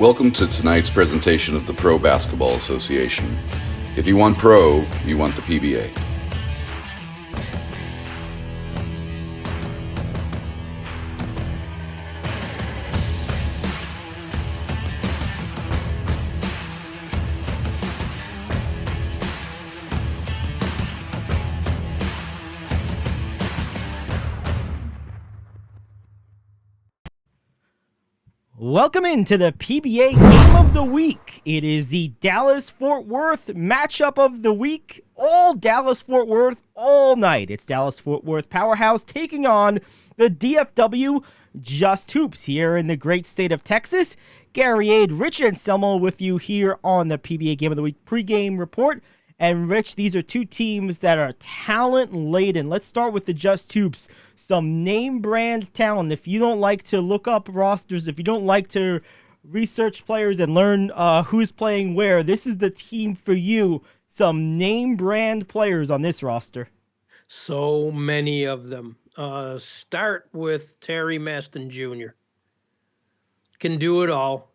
Welcome to tonight's presentation of the Pro Basketball Association. If you want pro, you want the PBA. Welcome into the PBA Game of the Week. It is the Dallas-Fort Worth matchup of the week. All Dallas-Fort Worth all night. It's Dallas-Fort Worth Powerhouse taking on the DFW Just Hoops here in the great state of Texas. Gary Ade, Rich Anselmo with you here on the PBA Game of the Week pregame report. And Rich, these are two teams that are talent-laden. Let's start with the Just Hoops. Some name-brand talent. If you don't like to look up rosters, if you don't like to research players and learn who's playing where, this is the team for you. Some name-brand players on this roster. So many of them. Start with Terry Maston Jr. Can do it all.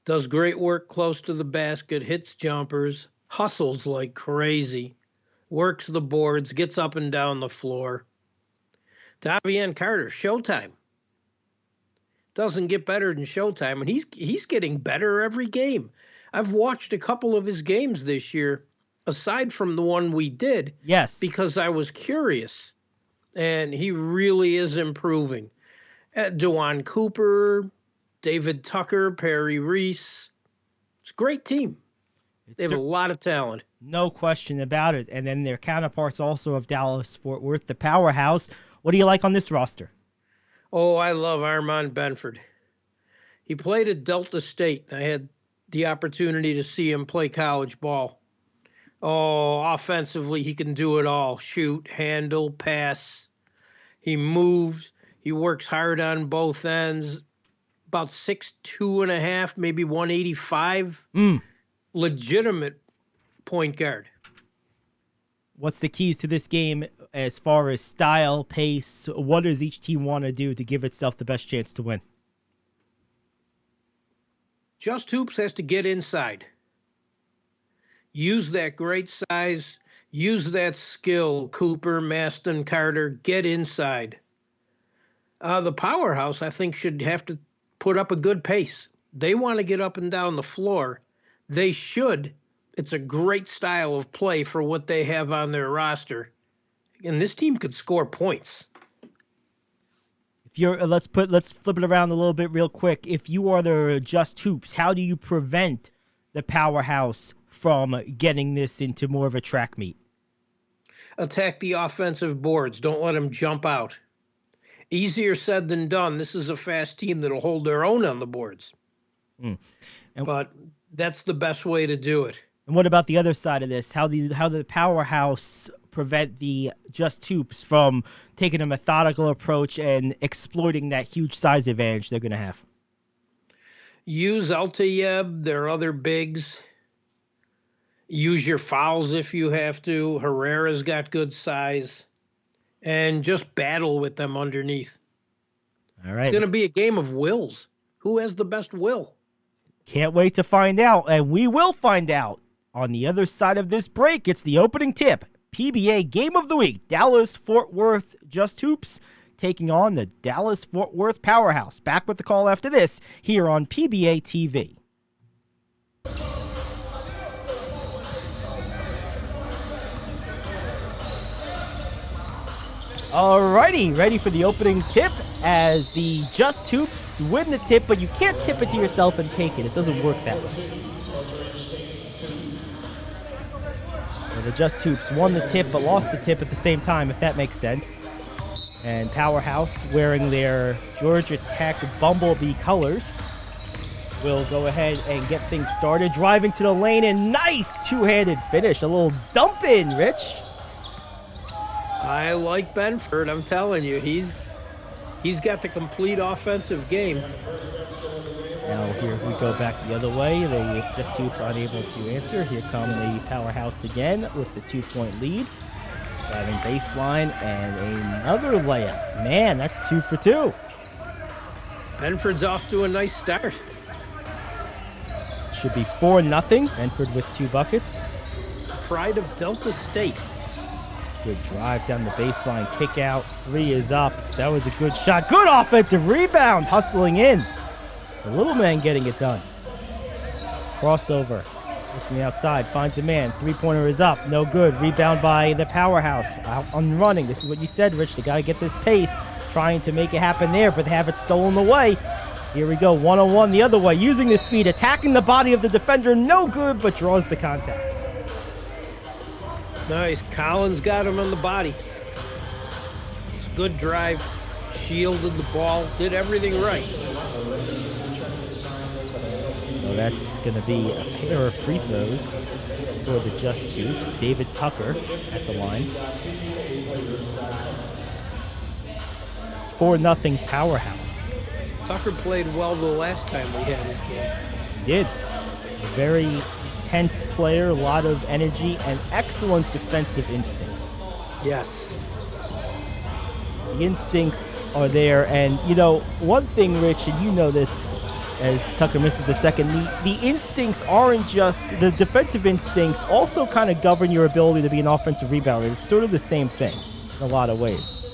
Does great work close to the basket, hits jumpers, hustles like crazy, works the boards, gets up and down the floor. Davian Carter, Showtime. Doesn't get better than Showtime, and he's getting better every game. I've watched a couple of his games this year, aside from the one we did. Yes. Because I was curious, and he really is improving. DeJuan Cooper, David Tucker, Perry Reese. It's a great team. They have a lot of talent. No question about it. And then their counterparts also of Dallas-Fort Worth, the Powerhouse. What do you like on this roster? Oh, I love Armand Benford. He played at Delta State. I had the opportunity to see him play college ball. Oh, offensively, he can do it all. Shoot, handle, pass. He moves. He works hard on both ends. About 6'2.5", maybe 185. Legitimate point guard. What's the keys to this game as far as style, pace? What does each team want to do to give itself the best chance to win? Just Hoops has to get inside. Use that great size. Use that skill, Cooper, Maston, Carter. Get inside. The Powerhouse, I think, should have to put up a good pace. They want to get up and down the floor. They should. It's a great style of play for what they have on their roster. And this team could score points. If you're let's flip it around a little bit real quick. If you are the Just Hoops, how do you prevent the Powerhouse from getting this into more of a track meet? Attack the offensive boards. Don't let them jump out. Easier said than done. This is a fast team that'll hold their own on the boards. But that's the best way to do it. And what about the other side of this? How the Powerhouse prevent the Just Hoops from taking a methodical approach and exploiting that huge size advantage they're going to have? Use Altayeb, their other bigs. Use your fouls if you have to. Herrera's got good size. And just battle with them underneath. All right. It's going to be a game of wills. Who has the best will? Can't wait to find out, and we will find out on the other side of this break. It's the opening tip. PBA Game of the Week. Dallas-Fort Worth Just Hoops taking on the Dallas-Fort Worth Powerhouse. Back with the call after this here on PBA TV. Alrighty, ready for the opening tip as the Just Hoops win the tip, but you can't tip it to yourself and take it. It doesn't work that way. So the Just Hoops won the tip, but lost the tip at the same time, if that makes sense. And Powerhouse, wearing their Georgia Tech Bumblebee colors, will go ahead and get things started. Driving to the lane, and nice two-handed finish. A little dump in, Rich. I like Benford. I'm telling you, he's got the complete offensive game. Now here we go back the other way. The Just Hoops unable to answer. Here come the Powerhouse again with the 2-point lead. Driving baseline and another layup. Man, that's 2 for 2. Benford's off to a nice start. should be 4-0. Benford with 2 buckets. Pride of Delta State. Good drive down the baseline, kick out. 3 is up. That was a good shot. Good offensive rebound, hustling in. The little man getting it done. Crossover. From the outside, finds a man. 3-pointer is up. No good. Rebound by the Powerhouse. Out on running. This is what you said, Rich. They got to get this pace. Trying to make it happen there, but they have it stolen away. Here we go. 1-on-1 the other way. Using the speed. Attacking the body of the defender. No good, but draws the contact. Nice. Collins got him on the body. It's a good drive. Shielded the ball. Did everything right. So that's going to be a pair of free throws for the Just Hoops. David Tucker at the line. It's 4-0 Powerhouse. Tucker played well the last time we had his game. He did. A very tense player, a lot of energy, and excellent defensive instincts. Yes. The instincts are there, and you know, one thing, Rich, and you know this, as Tucker misses the second, the instincts aren't just, the defensive instincts also kind of govern your ability to be an offensive rebounder. It's sort of the same thing in a lot of ways.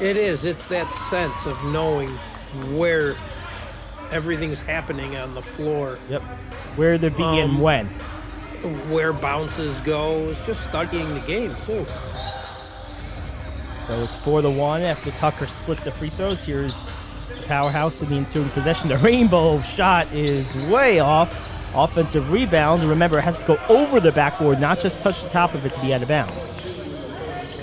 It is. It's that sense of knowing where everything's happening on the floor. Yep. Where to be and when. Where bounces go. It's just studying the game, too. So it's 4-1 after Tucker split the free throws. Here's Powerhouse in the ensuing possession. The rainbow shot is way off. Offensive rebound. Remember, it has to go over the backboard, not just touch the top of it to be out of bounds.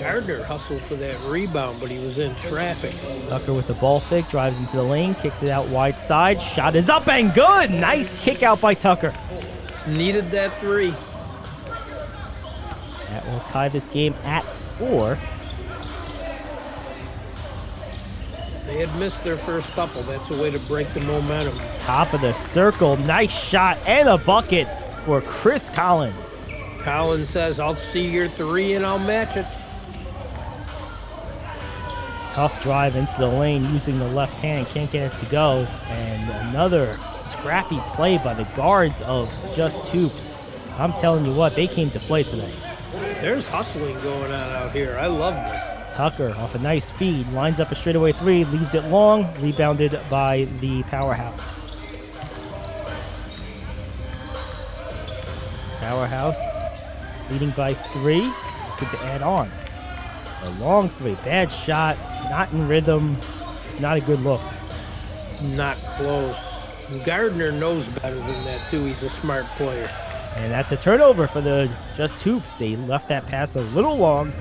Gardner hustled for that rebound, but he was in traffic. Tucker with the ball fake, drives into the lane, kicks it out wide side. Shot is up and good. Nice kick out by Tucker. Needed that 3. That will tie this game at 4. They had missed their first couple. That's a way to break the momentum. Top of the circle. Nice shot and a bucket for Chris Collins. Collins says, I'll see your 3 and I'll match it. Tough drive into the lane using the left hand. Can't get it to go. And another scrappy play by the guards of Just Hoops. I'm telling you what, they came to play tonight. There's hustling going on out here. I love this. Tucker off a nice feed, lines up a straightaway 3, leaves it long, rebounded by the Powerhouse. Powerhouse leading by 3, good to add on. A long 3, bad shot, not in rhythm, it's not a good look. Not close. Gardner knows better than that, too. He's a smart player. And that's a turnover for the Just Hoops. They left that pass a little long,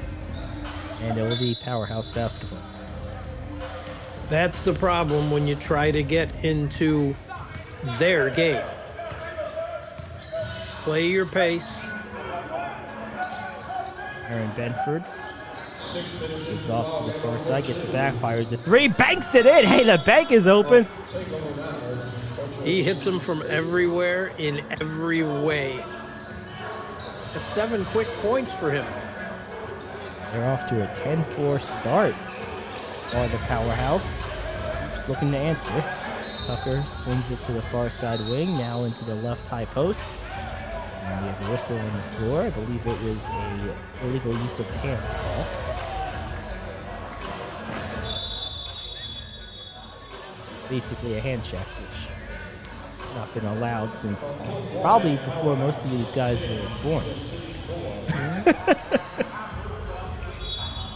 and it will be Powerhouse basketball. That's the problem when you try to get into their game. Play your pace. Aaron Benford gives off to the far side, gets it back, fires a 3, banks it in. Hey, the bank is open. He hits them from everywhere in every way. 7 quick points for him. They're off to a 10-4 start for the Powerhouse. Just looking to answer. Tucker swings it to the far side wing, now into the left high post. And we have a whistle on the floor. I believe it was a illegal use of hands call. Basically a hand check, which has not been allowed since probably before most of these guys were born.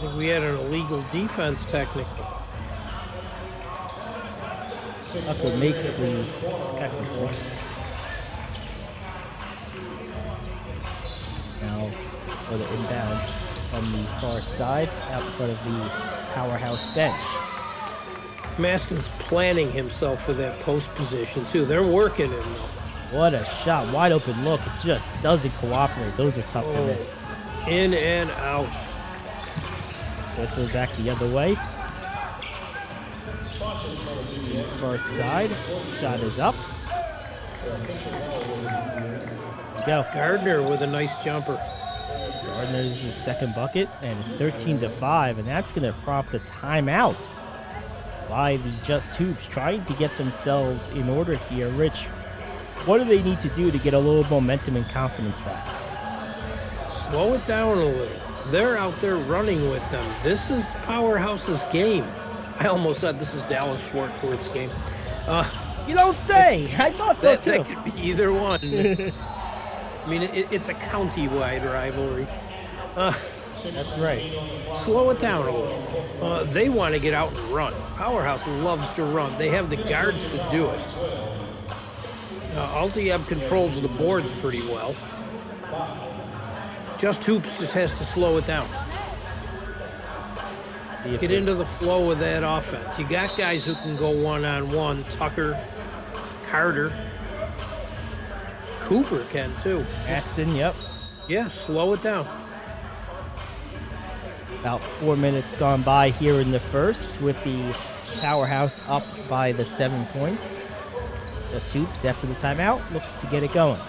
I think we had an illegal defense technically. Tucker makes the technical. Now for the inbound from the far side, out in front of the Powerhouse bench. Maston's planning himself for that post position too. They're working him though. What a shot, wide open look. It just doesn't cooperate. Those are tough to miss. In and out. Throw it back the other way. East far side. Shot is up. Go. Gardner with a nice jumper. Gardner's his second bucket, and it's 13-5, and that's going to prompt a timeout by the Just Hoops, trying to get themselves in order here. Rich, What do they need to do to get a little momentum and confidence back? Slow it down a little. They're out there running with them. This is Powerhouse's game. I almost said this is Dallas Fort Worth's game. You don't say. I thought so too. That could be either one. I mean, it's a county-wide rivalry. That's right. Slow it down a little. They want to get out and run. Powerhouse loves to run. They have the guards to do it. Altiab controls the boards pretty well. Just Hoops just has to slow it down. Get into the flow of that offense. You got guys who can go one-on-one. Tucker, Carter, Cooper can too. Aston, yep. Yeah, slow it down. About 4 minutes gone by here in the first with the Powerhouse up by the 7 points. The Soups, after the timeout, looks to get it going.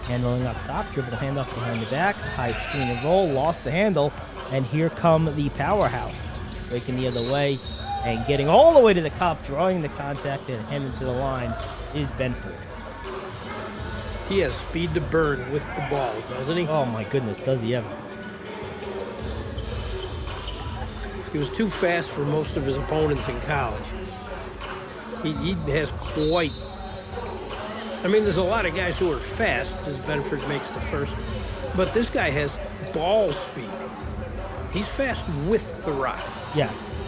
Handling up top, dribble handoff behind the back, high screen and roll, lost the handle, and here come the Powerhouse. Breaking the other way and getting all the way to the cup, drawing the contact and heading to the line is Benford. He has speed to burn with the ball, doesn't he? Oh my goodness, does he ever. He was too fast for most of his opponents in college. He has quite... I mean, there's a lot of guys who are fast, as Benford makes the first. But this guy has ball speed. He's fast with the rock. Yes.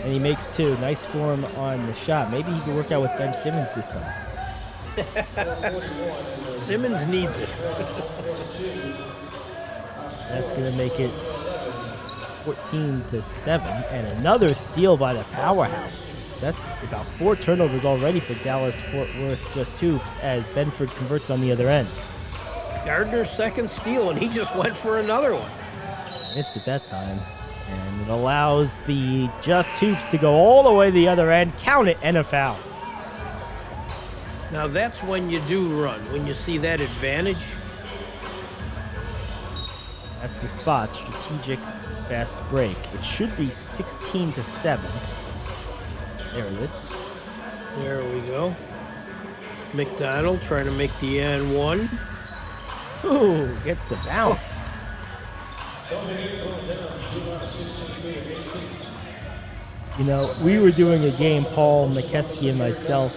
And he makes 2. Nice form on the shot. Maybe he can work out with Ben Simmons this summer. Simmons needs it. That's going to make it 14-7. And another steal by the Powerhouse. That's about 4 turnovers already for Dallas Fort Worth Just Hoops as Benford converts on the other end. Gardner's second steal, and he just went for another one. Missed it that time. And it allows the Just Hoops to go all the way to the other end. Count it, and a foul. Now that's when you do run, when you see that advantage. That's the spot. Strategic fast break. It should be 16-7. There it is. There we go. McDonald trying to make the and one. Ooh, gets the bounce. You know, we were doing a game, Paul McKeskey and myself,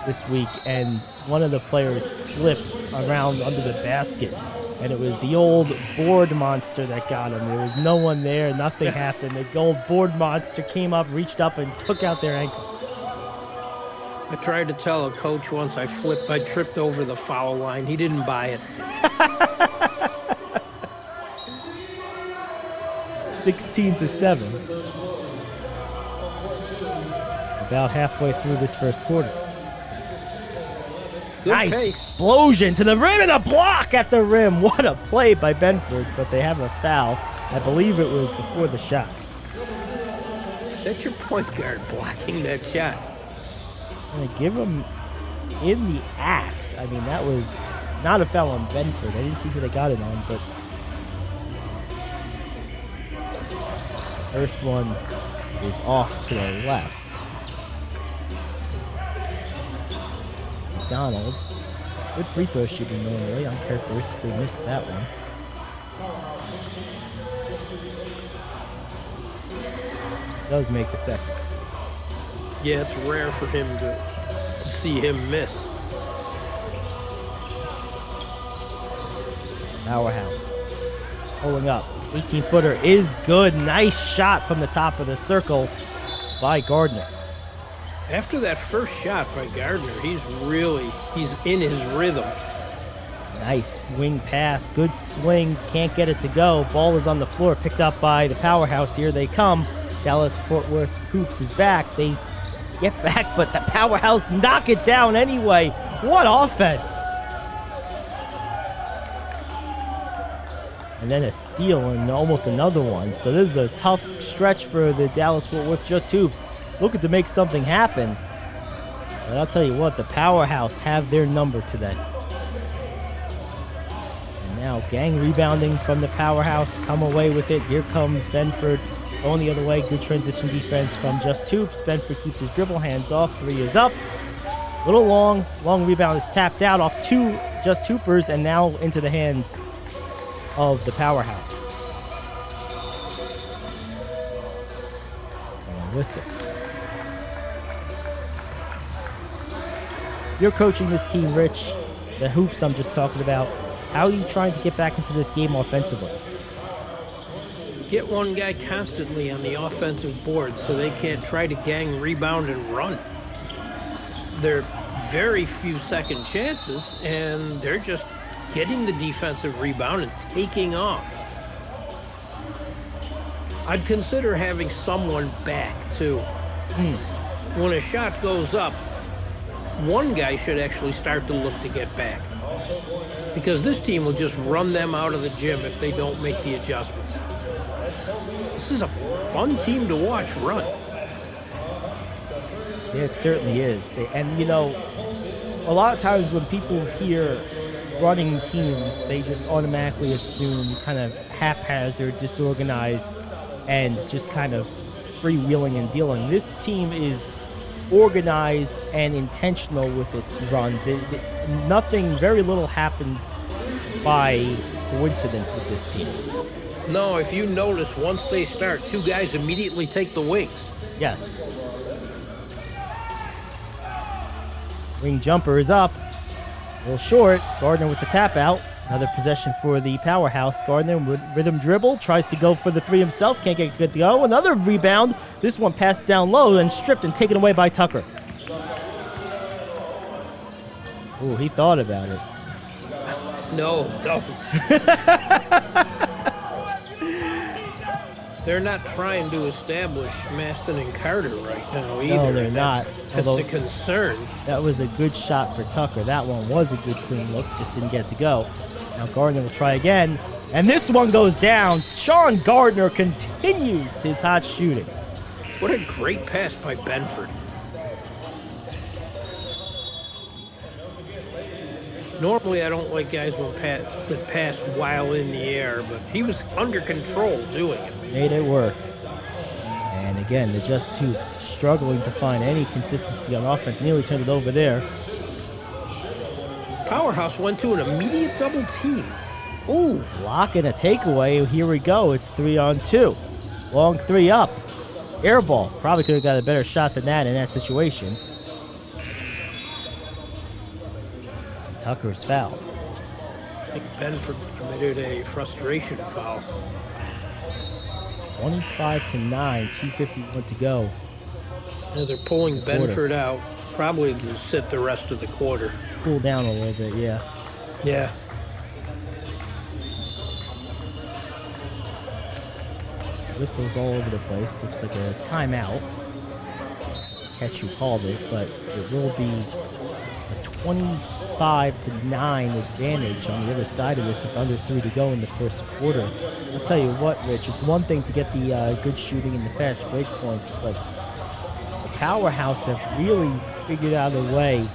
this week, and one of the players slipped around under the basket, and it was the old board monster that got him. There was no one there. Nothing happened. The old board monster came up, reached up, and took out their ankle. I tried to tell a coach once I tripped over the foul line. He didn't buy it. 16-7. About halfway through this first quarter. Good Nice pace. explosion to the rim and a block at the rim. What a play by Benford, but they have a foul. I believe it was before the shot. That's your point guard blocking that shot. I'm gonna give him in the act. I mean, that was not a foul on Benford. I didn't see who they got it on, but first one is off to the left. McDonald, good free throw shooting normally, uncharacteristically missed that one. Does make the second. Yeah, it's rare for him to see him miss. Powerhouse pulling up. 18-footer is good. Nice shot from the top of the circle by Gardner. After that first shot by Gardner, he's in his rhythm. Nice wing pass. Good swing. Can't get it to go. Ball is on the floor. Picked up by the Powerhouse. Here they come. Dallas Fort Worth Hoops is back. They get back, but the Powerhouse knock it down anyway. What offense! And then a steal and almost another one. So this is a tough stretch for the Dallas Fort Worth Just Hoops. Looking to make something happen. But I'll tell you what, the Powerhouse have their number today. And now gang rebounding from the Powerhouse. Come away with it. Here comes Benford. Going the other way. Good transition defense from Just Hoops. Benford keeps his dribble, hands off. 3 is up. Little long rebound is tapped out off 2 Just Hoopers and now into the hands of the Powerhouse. And a whistle. You're coaching this team, Rich. The hoops I'm just talking about. How are you trying to get back into this game offensively? Get one guy constantly on the offensive board so they can't try to gang, rebound, and run. They're very few second chances, and they're just getting the defensive rebound and taking off. I'd consider having someone back, too. When a shot goes up, one guy should actually start to look to get back. Because this team will just run them out of the gym if they don't make the adjustments. This is a fun team to watch run. Yeah, it certainly is. And, you know, a lot of times when people hear running teams, they just automatically assume kind of haphazard, disorganized, and just kind of freewheeling and dealing. This team is organized and intentional with its runs. Very little happens by coincidence with this team. No, if you notice, once they start, 2 guys immediately take the wings. Yes. Wing jumper is up. A little short. Gardner with the tap out. Another possession for the Powerhouse. Gardner with rhythm dribble. Tries to go for the 3 himself. Can't get good to go. Another rebound. This one passed down low and stripped and taken away by Tucker. Ooh, he thought about it. No, don't. They're not trying to establish Maston and Carter right now either. No, they're not. That's a concern. That was a good shot for Tucker. That one was a good clean look. Just didn't get to go. Now Gardner will try again. And this one goes down. Sean Gardner continues his hot shooting. What a great pass by Benford. Normally, I don't like guys that pass while in the air, but he was under control doing it. Made it work. And again, the Just Hoops struggling to find any consistency on offense. Nearly turned it over there. Powerhouse went to an immediate double team. Ooh. Block and a takeaway. Here we go. It's 3-on-2. Long 3 up. Air ball. Probably could have got a better shot than that in that situation. Tucker's fouled. I think Benford committed a frustration foul. 25-9, 2:51 to go. Yeah, they're pulling Benford out, probably to sit the rest of the quarter. Cool down a little bit, yeah. Yeah. Whistles all over the place. Looks like a timeout. Catch who called it, but it will be a 25-9 advantage on the other side of this with under 3 to go in the first quarter. I'll tell you what, Rich, it's one thing to get the good shooting and the fast break points, but the Powerhouse have really figured out a way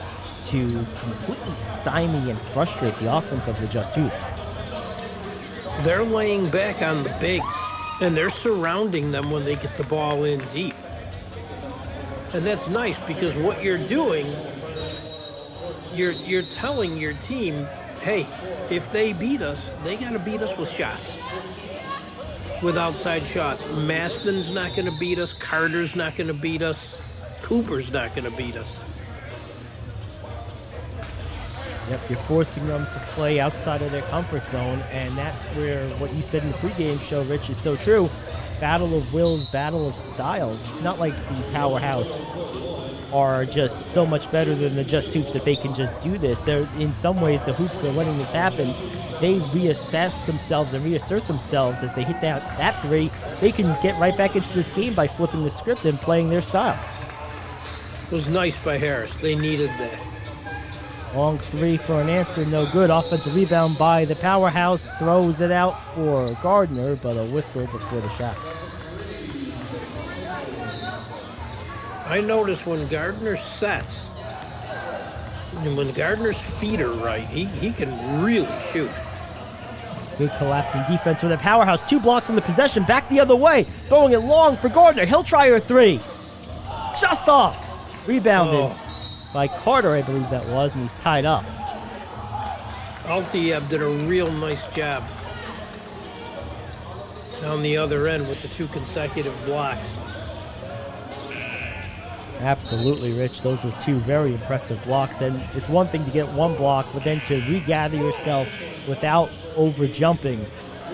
to completely stymie and frustrate the offense of the Just Hoops. They're laying back on the bigs, and they're surrounding them when they get the ball in deep. And that's nice because what you're doing, you're telling your team, hey, if they beat us, they got to beat us with shots. With outside shots. Maston's not going to beat us. Carter's not going to beat us. Cooper's not going to beat us. Yep, you're forcing them to play outside of their comfort zone, and that's where what you said in the pregame show, Rich, is so true. Battle of wills, battle of styles. It's not like the Powerhouse are just so much better than the Just Hoops that they can just do this. They're, in some ways, the Hoops are letting this happen. They reassess themselves and reassert themselves as they hit that 3. They can get right back into this game by flipping the script and playing their style. It was nice by Harris. They needed that. Long 3 for an answer, no good. Offensive rebound by the Powerhouse. Throws it out for Gardner, but a whistle before the shot. I notice when Gardner sets, and when Gardner's feet are right, he can really shoot. Good collapsing defense for the Powerhouse. 2 blocks on the possession. Back the other way. Throwing it long for Gardner. He'll try her 3. Just off. Rebounded by Carter, I believe that was, and he's tied up. Altieb did a real nice job down the other end with the 2 consecutive blocks. Absolutely, Rich. Those were 2 very impressive blocks, and it's one thing to get 1 block, but then to regather yourself without over jumping,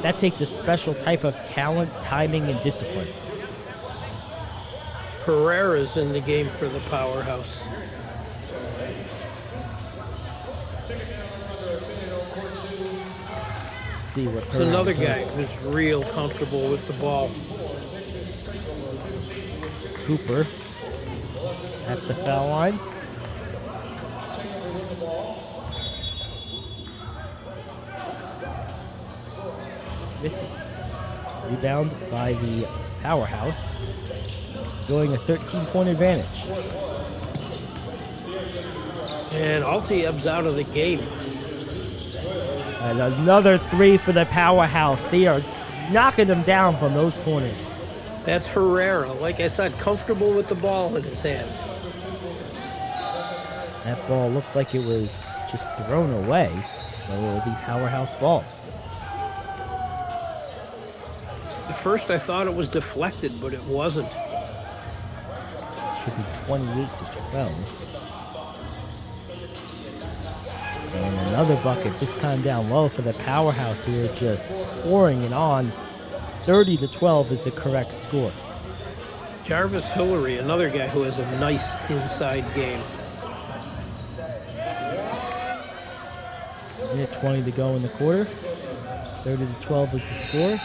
that takes a special type of talent, timing, and discipline. Herrera's in the game for the Powerhouse. See what It's another guy does. who's real comfortable with the ball. Cooper at the foul line. Misses. Rebound by the Powerhouse. Going a 13-point advantage. And Altieb's out of the game. And another 3 for the Powerhouse. They are knocking them down from those corners. That's Herrera. Like I said, comfortable with the ball in his hands. That ball looked like it was just thrown away. So it will be Powerhouse ball. At first I thought it was deflected, but it wasn't. Should be 28-12. And another bucket, this time down low for the Powerhouse, who are just pouring it on. 30-12 is the correct score. Jarvis Hillary, another guy who has a nice inside game. Minute 20 to go in the quarter. 30-12 is the score.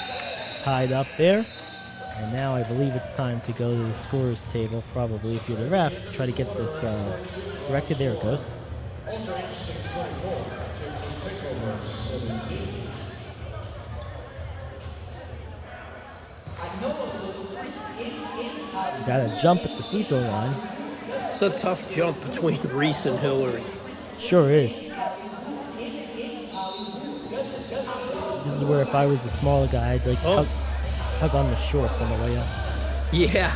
Tied up there. And now I believe it's time to go to the scorer's table, probably if you're the refs, try to get this corrected. There it goes. Got a jump at the free throw line. It's a tough jump between Reese and Hillary. Sure is. This is where if I was the smaller guy, I'd like tug on the shorts on the way up. Yeah.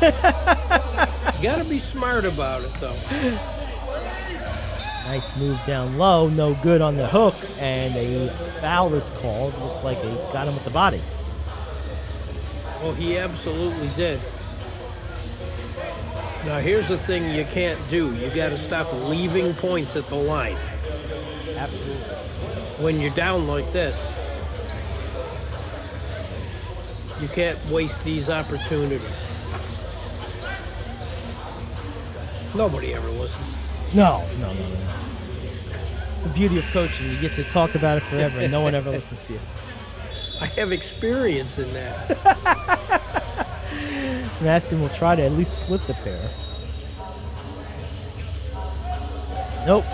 You gotta be smart about it, though. Nice move down low, no good on the hook, and a foul is called. Looked like they got him with the body. Well, he absolutely did. Now, here's the thing you can't do. You got to stop leaving points at the line. Absolutely. When you're down like this, you can't waste these opportunities. Nobody ever listens. No. It's the beauty of coaching. You get to talk about it forever, and no one ever listens to you. I have experience in that. Maston will try to at least split the pair. Nope.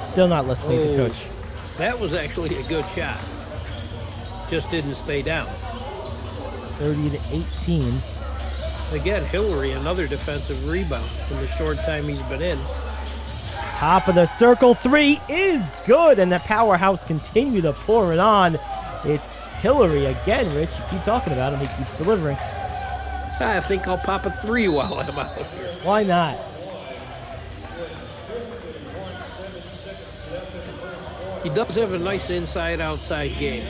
Still not listening to coach. That was actually a good shot. Just didn't stay down. 30-18. Again, Hillary, another defensive rebound in the short time he's been in. Top of the circle, 3 is good, and the Powerhouse continue to pour it on. It's Hillary again, Rich. You keep talking about him, he keeps delivering. I think I'll pop a 3 while I'm out here. Why not? He does have a nice inside-outside game.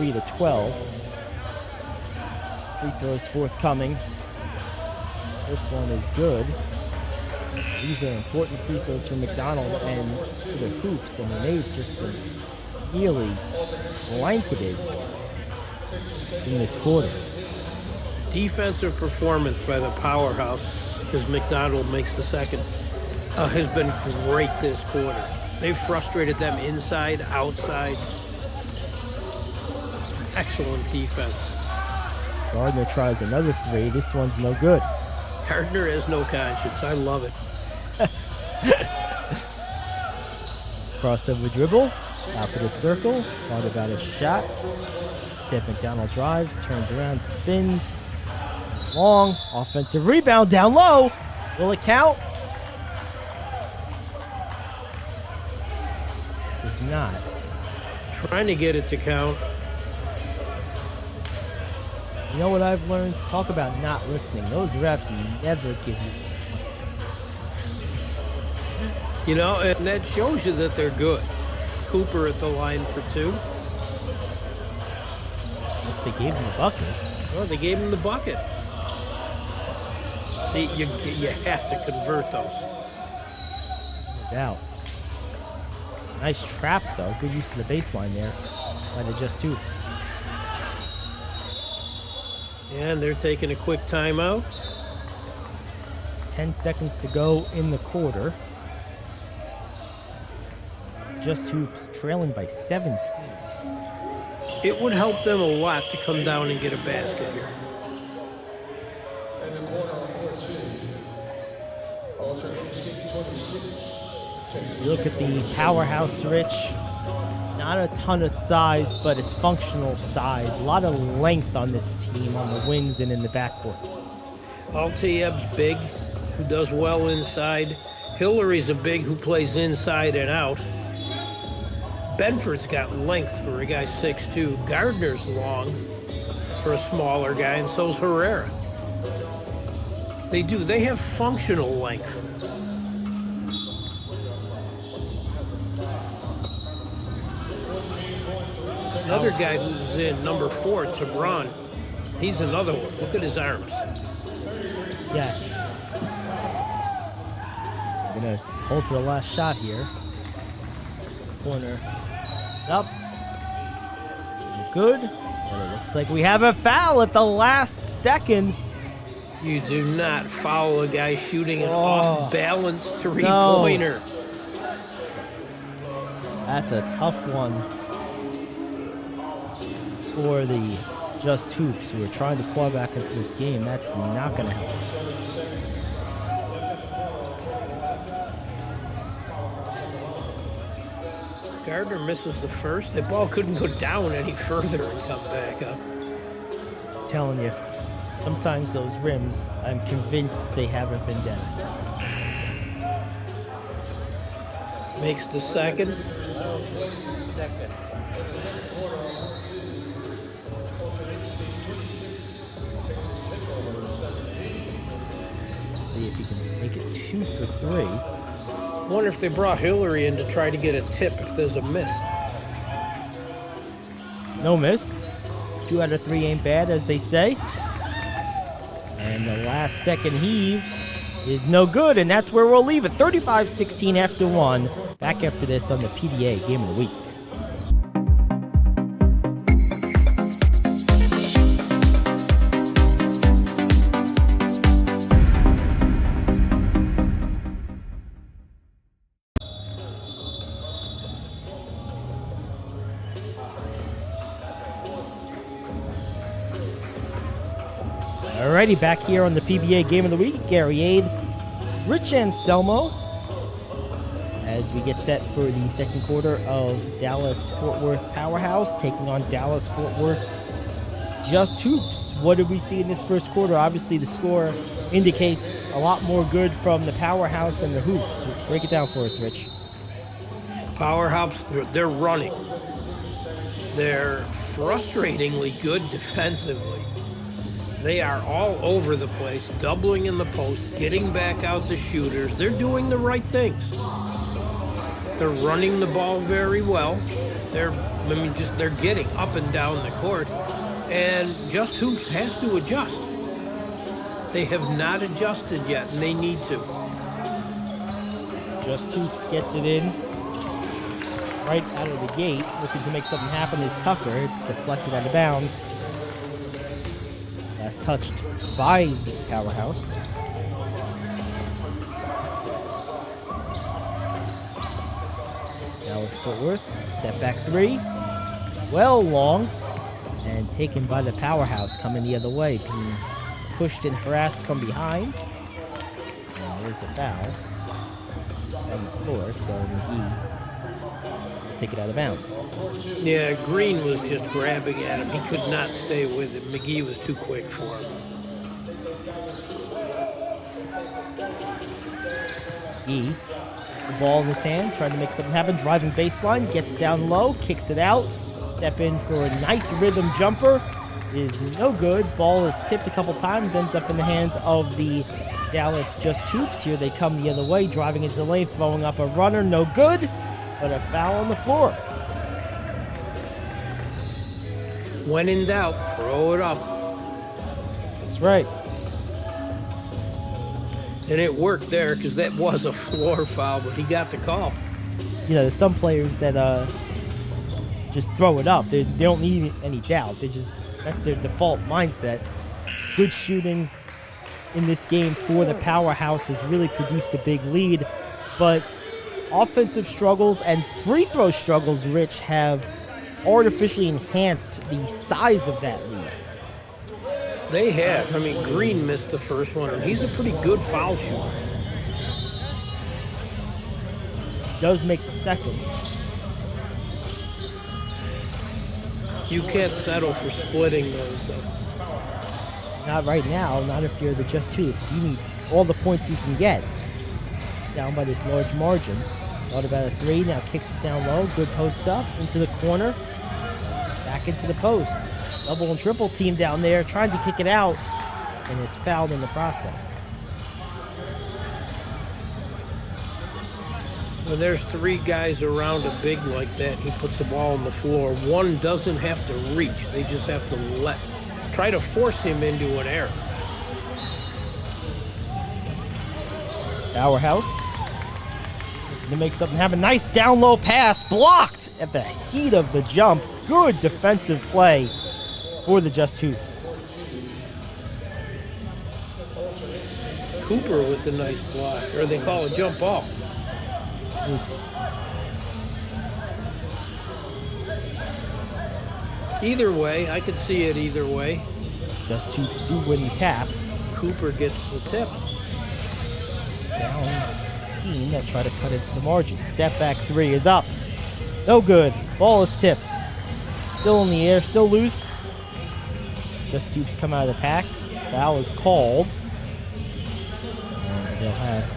Maybe 3-12. Free throws forthcoming. First one is good. These are important free throws for McDonald and for the hoops. I mean, they've just been really blanketed in this quarter. Defensive performance by the Powerhouse, as McDonald makes the second, has been great this quarter. They've frustrated them inside, outside. Excellent defense. Gardner tries another 3. This one's no good. Gardner has no conscience. I love it. Crossover dribble. Out of the circle. Thought about a shot. Steph McDonald drives, turns around, spins. Long. Offensive rebound down low. Will it count? Does not. Trying to get it to count. You know what I've learned? Talk about not listening. Those refs never give you. You know, and that shows you that they're good. Cooper at the line for 2. Unless they gave him a bucket. Well, they gave him the bucket. See, you have to convert those. No doubt. Nice trap, though. Good use of the baseline there by the Just Hoops. And they're taking a quick timeout. 10 seconds to go in the quarter. Just Hoops trailing by 17. It would help them a lot to come down and get a basket here. You look at the Powerhouse, Rich. Not a ton of size, but it's functional size. A lot of length on this team on the wings and in the backcourt. Altieb's big, who does well inside. Hillary's a big who plays inside and out. Benford's got length for a guy 6'2". Gardner's long for a smaller guy, and so's Herrera. They have functional length. Another guy who's in number 4, Tabron. He's another one. Look at his arms. Yes. We're going to hold for the last shot here. Corner is up. Good. And it looks like we have a foul at the last second. You do not foul a guy shooting an off-balance three-pointer. No. That's a tough one for the Just Hoops who are trying to claw back into this game. That's not going to help. Gardner misses the first. The ball couldn't go down any further and come back up. I'm telling you, sometimes those rims, I'm convinced they haven't been down. Makes the second. See if he can make it 2 for 3. Wonder if they brought Hillary in to try to get a tip if there's a miss. No miss. 2 out of 3 ain't bad, as they say. And the last second heave is no good, and that's where we'll leave it. 35-16 after 1. Back after this on the PBA Game of the Week. Alrighty, back here on the PBA Game of the Week. Gary Aid, Rich Anselmo, as we get set for the second quarter of Dallas-Fort Worth Powerhouse taking on Dallas-Fort Worth Just Hoops. What did we see in this first quarter? Obviously, the score indicates a lot more good from the Powerhouse than the Hoops. Break it down for us, Rich. Powerhouse, they're running. They're frustratingly good defensively. They are all over the place, doubling in the post, getting back out the shooters. They're doing the right things. They're running the ball very well. They're getting up and down the court. And Just Hoops has to adjust. They have not adjusted yet, and they need to. Just Hoops gets it in right out of the gate. Looking to make something happen is Tucker. It's deflected out of bounds. Last touched by the Powerhouse. Dallas-Fort Worth, step back 3. Well long, and taken by the Powerhouse, coming the other way, being pushed and harassed from behind. And there's a foul on the floor, so McGee take it out of bounds. Yeah, Green was just grabbing at him. He could not stay with him. McGee was too quick for him. McGee, the ball in his hand, trying to make something happen. Driving baseline, gets down low, kicks it out. Step in for a nice rhythm jumper. is no good. Ball is tipped a couple times, ends up in the hands of the Dallas Just Hoops. Here they come the other way, driving into the lane, throwing up a runner, no good, but a foul on the floor. When in doubt, throw it up. That's right. And it worked there because that was a floor foul, but he got the call. You know, there's some players that just throw it up. They don't need any doubt. That's their default mindset. Good shooting in this game for the Powerhouse has really produced a big lead, but offensive struggles and free throw struggles, Rich, have artificially enhanced the size of that lead. They have. I mean, Green missed the first one, and he's a pretty good foul shooter. Does make the second. You can't settle for splitting those, though. Not right now, not if you're the Just Hoops. You need all the points you can get. Down by this large margin. Thought about a three, now kicks it down low. Good post up, into the corner. Back into the post. Double and triple team down there, trying to kick it out, and is fouled in the process. When there's three guys around a big like that, he puts the ball on the floor. One doesn't have to reach. They just have to try to force him into an error. Powerhouse to make something happen. Nice down low pass, blocked at the heat of the jump. Good defensive play for the Just Hoops. Cooper with the nice block, or they call it jump ball. Oof. Either way, I could see it either way. Just Hoops do win the tap. Cooper gets the tip. Down team that try to cut into the margin. Step back three is up. No good. Ball is tipped. Still in the air, still loose. Just Hoops come out of the pack. Foul is called. And they'll have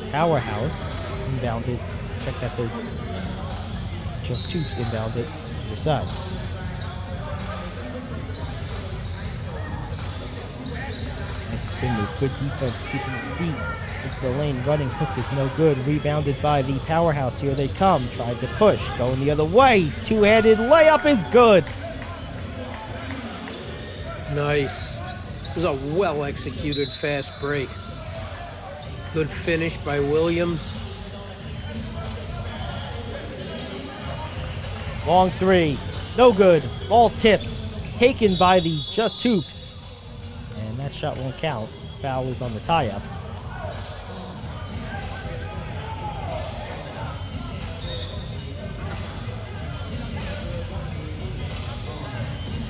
the Powerhouse inbounded. Check that the Just Hoops inbounded your side. Nice spin move. Good defense, keeping the feet into the lane. Running hook is no good. Rebounded by the Powerhouse. Here they come. Tried to push. Going the other way. Two-handed layup is good. Nice. It was a well-executed fast break. Good finish by Williams. Long three. No good. Ball tipped. Taken by the Just Hoops. And that shot won't count. Foul is on the tie-up.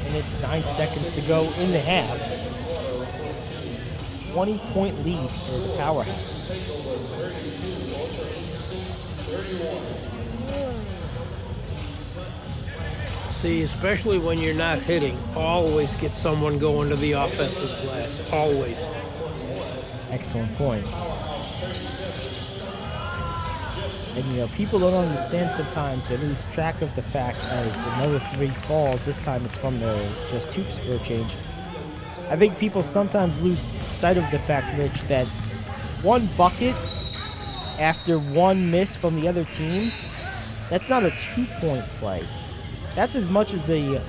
And it's 9 seconds to go in the half. 20-point lead for the Powerhouse. See, especially when you're not hitting, always get someone going to the offensive glass. Always. Excellent point. And you know, people don't understand sometimes. They lose track of the fact as another three falls. This time it's from the Just Hoops for a change. I think people sometimes lose sight of the fact, Rich, that one bucket after one miss from the other team, that's not a 2-point play. That's as much as a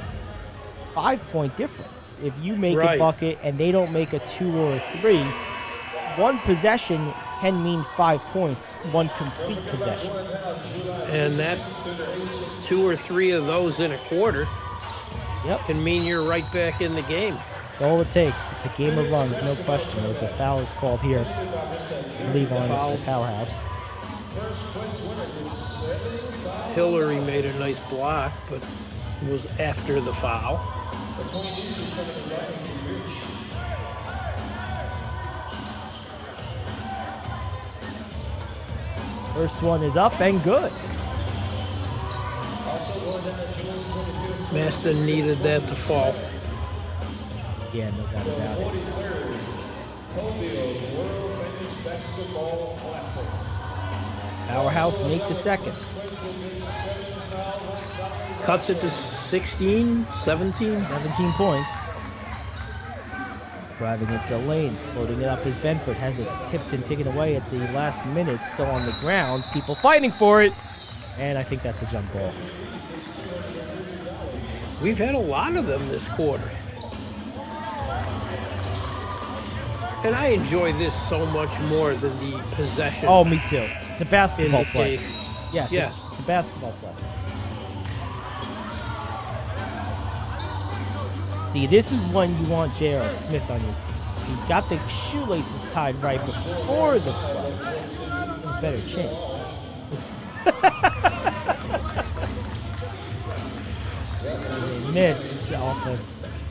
5-point difference. If you make a bucket and they don't make a 2 or a 3, one possession can mean 5 points, one complete possession. And that 2 or 3 of those in a quarter can mean you're right back in the game. That's all it takes. It's a game of runs, no question. As a foul is called here, I believe on the Powerhouse. Hillary made a nice block, but it was after the foul. First one is up and good. Maston needed that to fall. Yeah, no doubt about it. Powerhouse make the second. Cuts it to 16, 17. 17 points. Driving into the lane, floating it up as Benford has it tipped and taken away at the last minute, still on the ground. People fighting for it, and I think that's a jump ball. We've had a lot of them this quarter. And I enjoy this so much more than the possession. Oh, me too. It's a basketball play. indicates. Yes, Yes. It's a basketball play. See, this is when you want J.R. Smith on your team. If you got the shoelaces tied right before the play, you have a better chance. They miss off a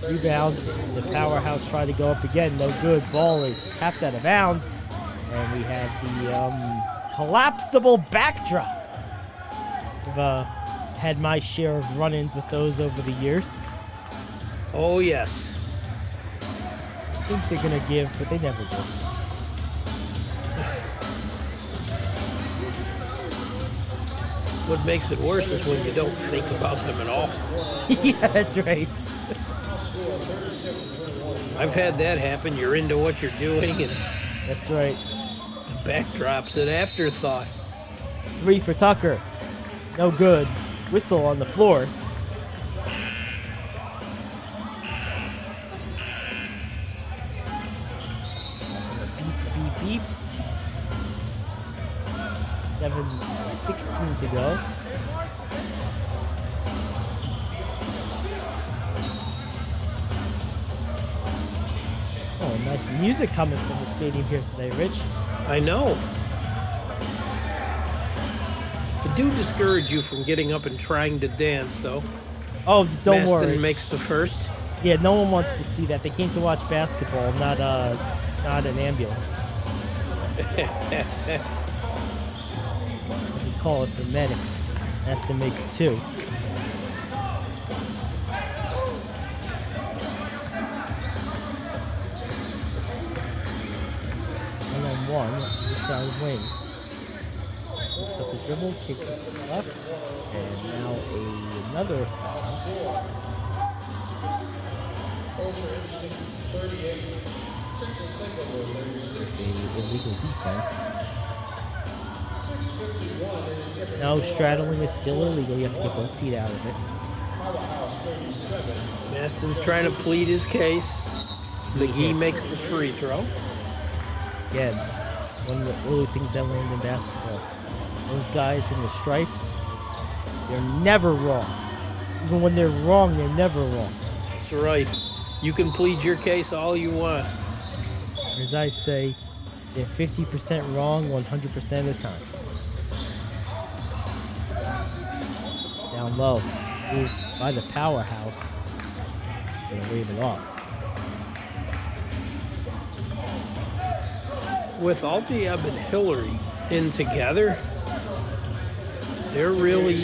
rebound. The Powerhouse tried to go up again. No good. Ball is tapped out of bounds. And we have the collapsible backdrop. I've had my share of run-ins with those over the years. Oh, yes. I think they're going to give, but they never do. What makes it worse is when you don't think about them at all. Yeah, that's right. I've had that happen. You're into what you're doing, and That's right. the backdrop's an afterthought. 3 for Tucker. No good. Whistle on the floor. Beep, beep, beep. 7:16 to go. Oh, nice music coming from the stadium here today, Rich. I know. It do discourage you from getting up and trying to dance, though. Oh, don't worry. Maston makes the first. Yeah, no one wants to see that. They came to watch basketball, not an ambulance. We call it for medics. Aston makes 2. And then 1, other side wing. Looks up the dribble, kicks it to the left, and now another foul. A illegal defense. No, straddling is still illegal. You have to get both feet out of it. Maston's trying to plead his case. McGee hits. makes the free throw. Again, one of the early things I learned in basketball. Those guys in the stripes, they're never wrong. Even when they're wrong, they're never wrong. That's right. You can plead your case all you want. As I say, they're 50% wrong 100% of the time. Down low, move by the Powerhouse. Gonna wave it off. With Altieb and Hillary in together, they're really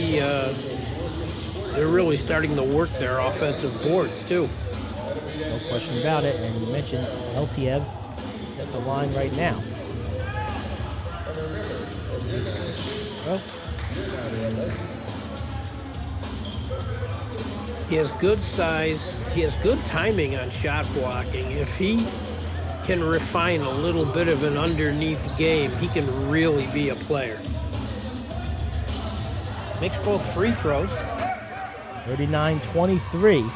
starting to work their offensive boards too. No question about it. And you mentioned LTF is at the line right now. Well, He has good size. He has good timing on shot blocking. If he can refine a little bit of an underneath game, he can really be a player. Makes both free throws. 39-23.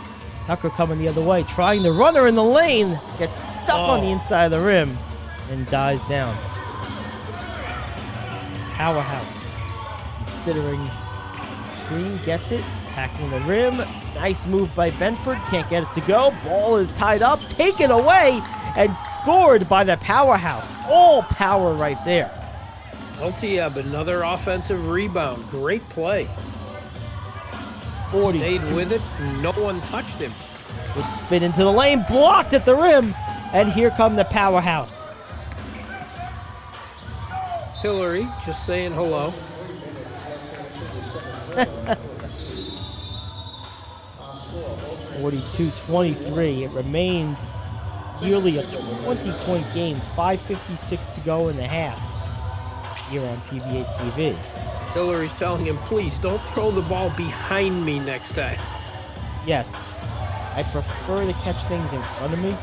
Tucker coming the other way, trying the runner in the lane, gets stuck on the inside of the rim and dies down. Powerhouse, considering screen, gets it, attacking the rim. Nice move by Benford, can't get it to go. Ball is tied up, taken away, and scored by the Powerhouse. All power right there. Altieb, another offensive rebound. Great play. 40. Stayed with it. No one touched him. Good spin into the lane, blocked at the rim, and here come the Powerhouse. Hillary, just saying hello. (42-23). It remains nearly a 20-point game. 5:56 to go in the half here on PBATV. Hillary's telling him, please don't throw the ball behind me next time. Yes. I prefer to catch things in front of me.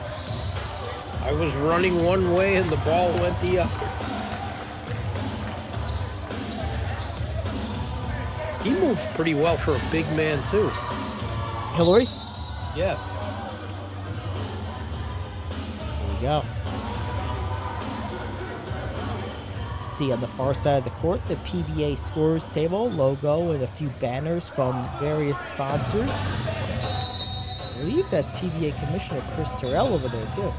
I was running one way and the ball went the other. He moves pretty well for a big man, too. Hillary? Yes. There you go. See on the far side of the court, the PBA scores table, logo, and a few banners from various sponsors. I believe that's PBA Commissioner Chris Terrell over there, too.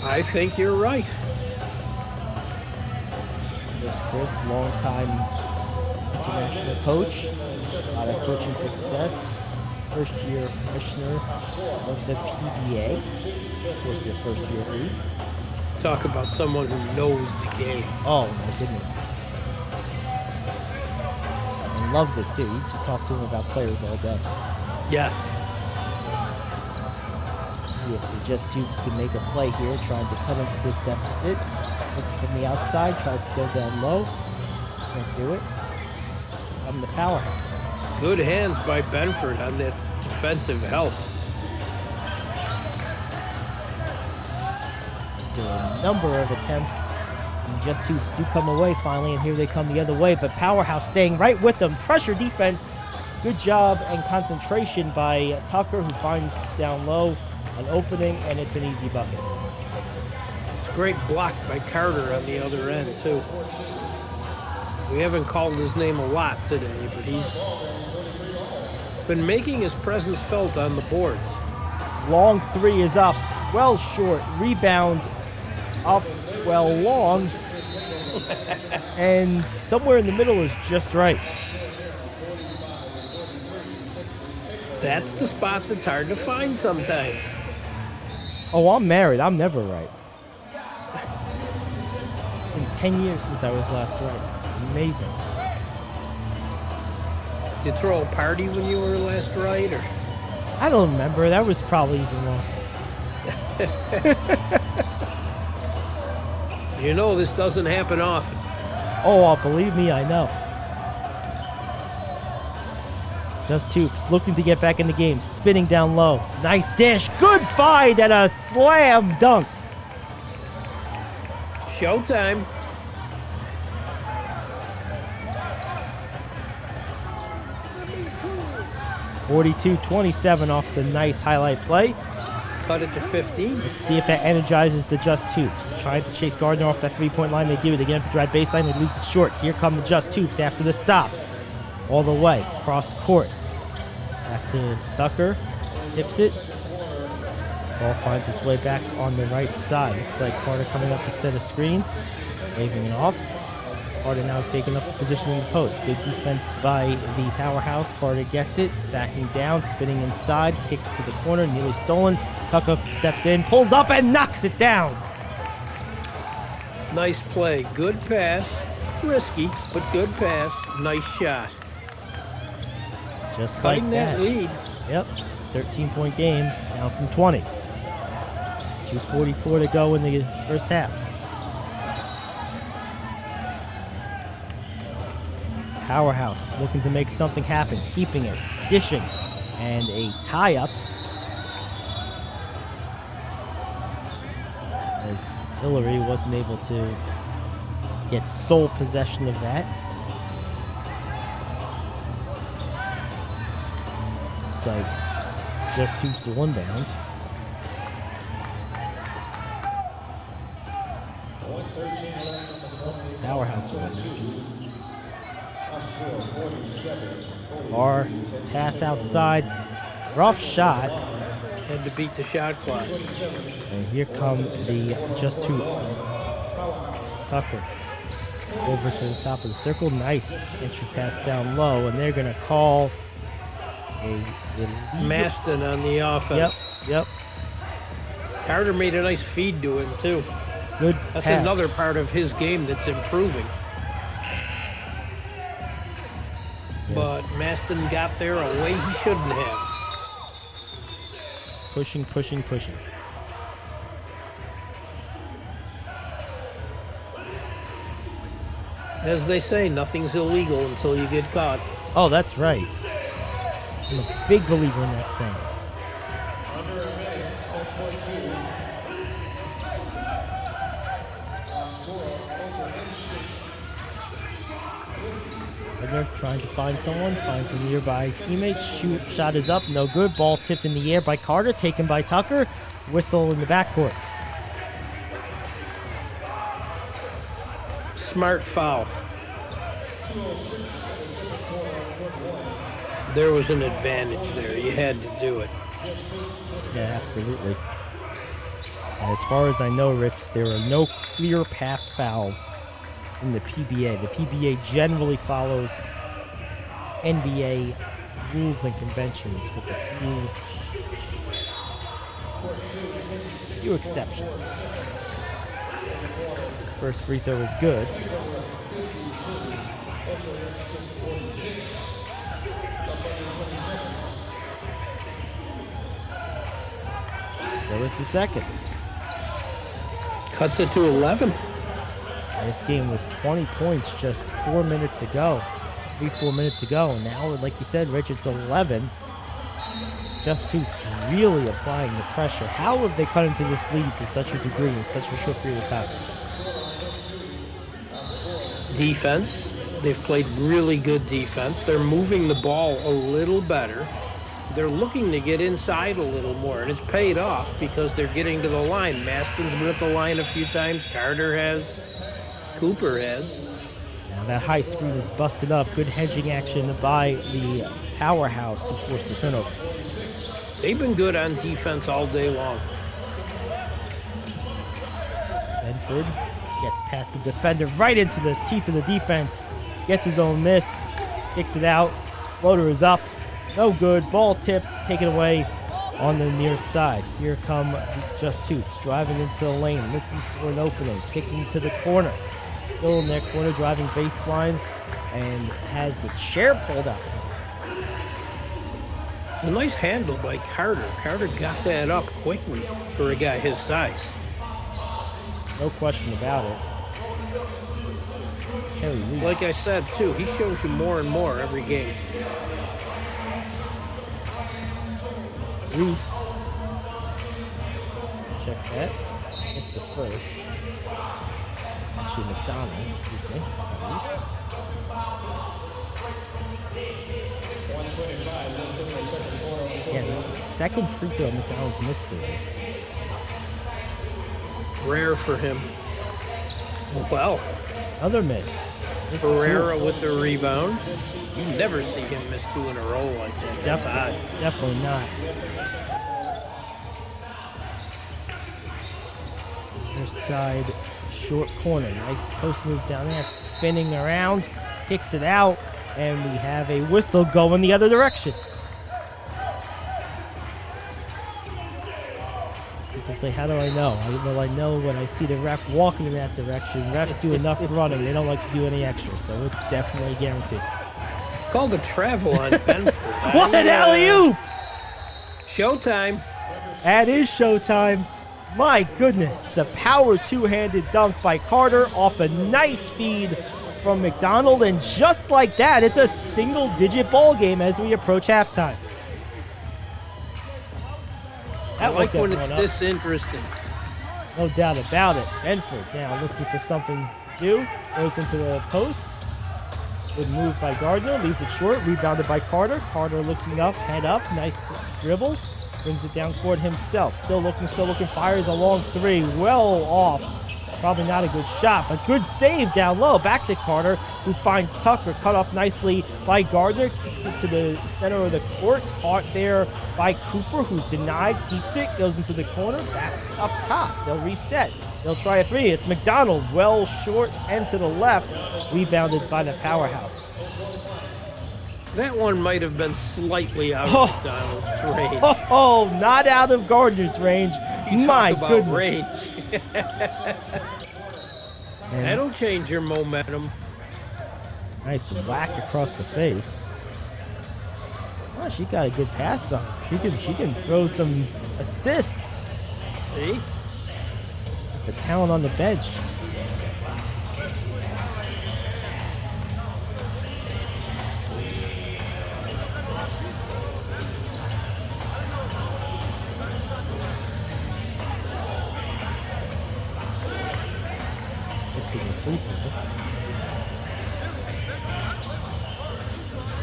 I think you're right. There's Chris, longtime international coach, a lot of coaching success, first-year commissioner of the PBA, of course, their first-year league. Talk about someone who knows the game. Oh my goodness. And loves it too. You just talk to him about players all day. Yes. See if the Just Hoops can make a play here, trying to cut into this deficit. Look from the outside, tries to go down low. Can't do it. From the Powerhouse. Good hands by Benford on that defensive help. After a number of attempts, and Just Hoops do come away finally, and here they come the other way, but Powerhouse staying right with them. Pressure defense. Good job and concentration by Tucker, who finds down low an opening, and it's an easy bucket. It's great block by Carter on the other end, too. We haven't called his name a lot today, but he's been making his presence felt on the boards. Long three is up, well short. Rebound up, well long. And somewhere in the middle is just right. That's the spot that's hard to find sometimes. Oh, I'm married. I'm never right. It's been 10 years since I was last right. Amazing. Did you throw a party when you were last right, or? I don't remember. That was probably even wrong. You know this doesn't happen often. Oh, believe me, I know. Just Hoops looking to get back in the game. Spinning down low. Nice dish. Good find and a slam dunk. Showtime. (42-27) off the nice highlight play. Cut it to 15. Let's see if that energizes the Just Hoops. Trying to chase Gardner off that three-point line. They do. They get up to drive baseline. They lose it short. Here come the Just Hoops after the stop. All the way. Cross court. Back to Tucker. Tips it. Ball finds its way back on the right side. Looks like Carter coming up to set a screen. Waving it off. Carter now taking up a position in the post. Good defense by the Powerhouse. Carter gets it. Backing down. Spinning inside. Kicks to the corner. Nearly stolen. Tucker steps in. Pulls up and knocks it down. Nice play. Good pass. Risky, but good pass. Nice shot. Just Cutting like that lead. Yep. 13-point game. Down from 20. 2:44 to go in the first half. Powerhouse looking to make something happen. Keeping it. Dishing. And a tie-up. As Hillary wasn't able to get sole possession of that. Looks like Just Hoops to one bound. Powerhouse win. Or pass outside. Rough shot. And to beat the shot clock. And here come the Just Hoops. Tucker over to the top of the circle. Nice entry pass down low, and they're going to call a Maston on the offense. Yep. Carter made a nice feed to him, too. Good That's pass. another part of his game that's improving. Yes. But Maston got there a way he shouldn't have. Pushing. As they say, nothing's illegal until you get caught. Oh, that's right. I'm a big believer in that saying. Wagner trying to find someone, finds a nearby teammate. Shot is up, no good. Ball tipped in the air by Carter, taken by Tucker. Whistle in the backcourt. Smart foul. There was an advantage there. You had to do it. Yeah, absolutely. As far as I know, Rich, there are no clear path fouls in the PBA. The PBA generally follows NBA rules and conventions with a few exceptions. First free throw is good. So is the second. Cuts it to 11. This game was 20 points just 4 minutes ago. 3-4 minutes ago. And now, like you said, Rich, it's 11. Just Hoops really applying the pressure. How have they cut into this lead to such a degree in such a short period of time? Defense. They've played really good defense. They're moving the ball a little better. They're looking to get inside a little more, and it's paid off because they're getting to the line. Maston's been at the line a few times. Carter has. Cooper has. Now that high screen is busted up. Good hedging action by the Powerhouse to force the turnover. They've been good on defense all day long. Bedford gets past the defender right into the teeth of the defense. Gets his own miss. Kicks it out. Floater is up. No good. Ball tipped. Taken away on the near side. Here come Just Hoops. Driving into the lane. Looking for an opening. Kicking to the corner. Still in their corner. Driving baseline. And has the chair pulled out. A nice handle by Carter. Carter got that up quickly for a guy his size. No question about it. Harry Reese. Like I said, too, he shows you more and more every game. Reese. Check that. Missed the first. Actually, McDonald, excuse me. Reese. Yeah, that's the second free throw McDonald's missed today. Rare for him. Well, Another miss. Missed Pereira two. with the rebound. You never see him miss two in a row like that. That's odd. Definitely not. Other side, short corner. Nice post move down there. Spinning around. Kicks it out. And we have a whistle going the other direction. People say, how do I know? Well, I know when I see the ref walking in that direction. Refs do enough running. They don't like to do any extra. So it's definitely guaranteed. Called a travel on Benford. What an alley-oop! Showtime. That is showtime. My goodness, the power two-handed dunk by Carter off a nice feed from McDonald, and just like that, it's a single-digit ball game as we approach halftime. I like when it's this interesting. No doubt about it. Benford now looking for something to do. Goes into the post. Good move by Gardner. Leaves it short. Rebounded by Carter. Carter looking up, head up. Nice dribble. Brings it down court himself. Still looking. Fires a long three. Well off. Probably not a good shot, but good save down low. Back to Carter, who finds Tucker. Cut off nicely by Gardner. Kicks it to the center of the court. Caught there by Cooper, who's denied. Keeps it. Goes into the corner. Back up top. They'll reset. They'll try a three. It's McDonald. Well short and to the left. Rebounded by the Powerhouse. That one might have been slightly out of McDonald's range. Oh, not out of Gardner's range. My goodness. Range. That'll change your momentum. Nice whack across the face. Oh, she got a good pass on her. She can throw some assists. See? The talent on the bench. missing a free throw.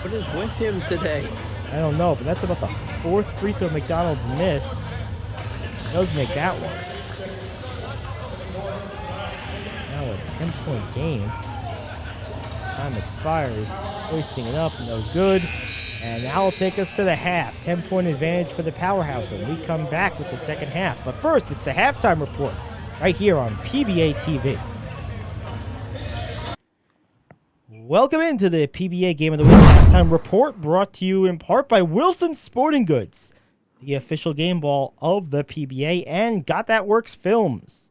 What is with him today? I don't know, but that's about the fourth free throw McDonald's missed. He does make that one. Now a 10-point game. Time expires. Wasting it up, no good. And that will take us to the half. 10-point advantage for the Powerhouse, and we come back with the second half. But first, it's the halftime report right here on PBA TV. Welcome into the PBA Game of the Week halftime report, brought to you in part by Wilson Sporting Goods, the official game ball of the PBA, and Got That Works Films.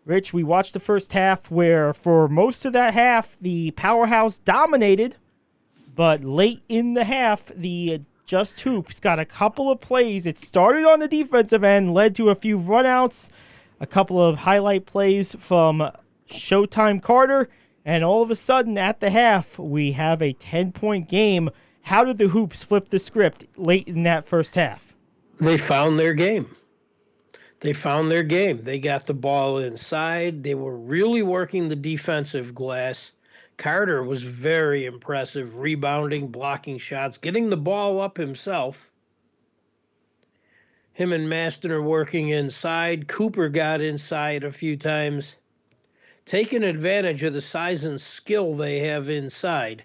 Rich, we watched the first half where for most of that half, the Powerhouse dominated, but late in the half, the Just Hoops got a couple of plays. It started on the defensive end, led to a few runouts, a couple of highlight plays from Showtime Carter, and all of a sudden, at the half, we have a 10-point game. How did the Hoops flip the script late in that first half? They found their game. They got the ball inside. They were really working the defensive glass. Carter was very impressive, rebounding, blocking shots, getting the ball up himself. Him and Maston are working inside. Cooper got inside a few times, taking advantage of the size and skill they have inside.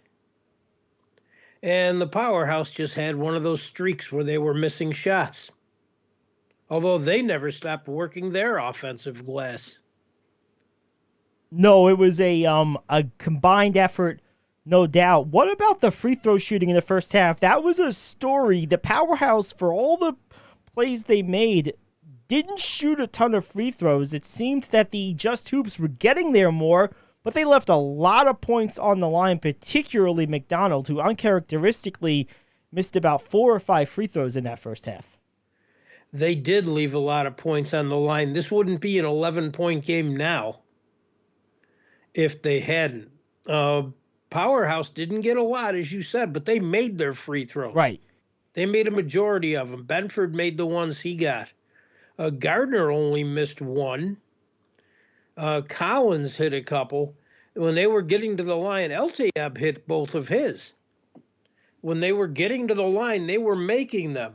And the Powerhouse just had one of those streaks where they were missing shots, although they never stopped working their offensive glass. No, it was a combined effort, no doubt. What about the free throw shooting in the first half? That was a story. The Powerhouse, for all the plays they made, didn't shoot a ton of free throws. It seemed that the Just Hoops were getting there more, but they left a lot of points on the line, particularly McDonald, who uncharacteristically missed about 4 or 5 free throws in that first half. They did leave a lot of points on the line. This wouldn't be an 11-point game now if they hadn't. Powerhouse didn't get a lot, as you said, but they made their free throws. Right. They made a majority of them. Benford made the ones he got. Gardner only missed one. Collins hit a couple. When they were getting to the line, Eltayeb hit both of his. When they were getting to the line, they were making them.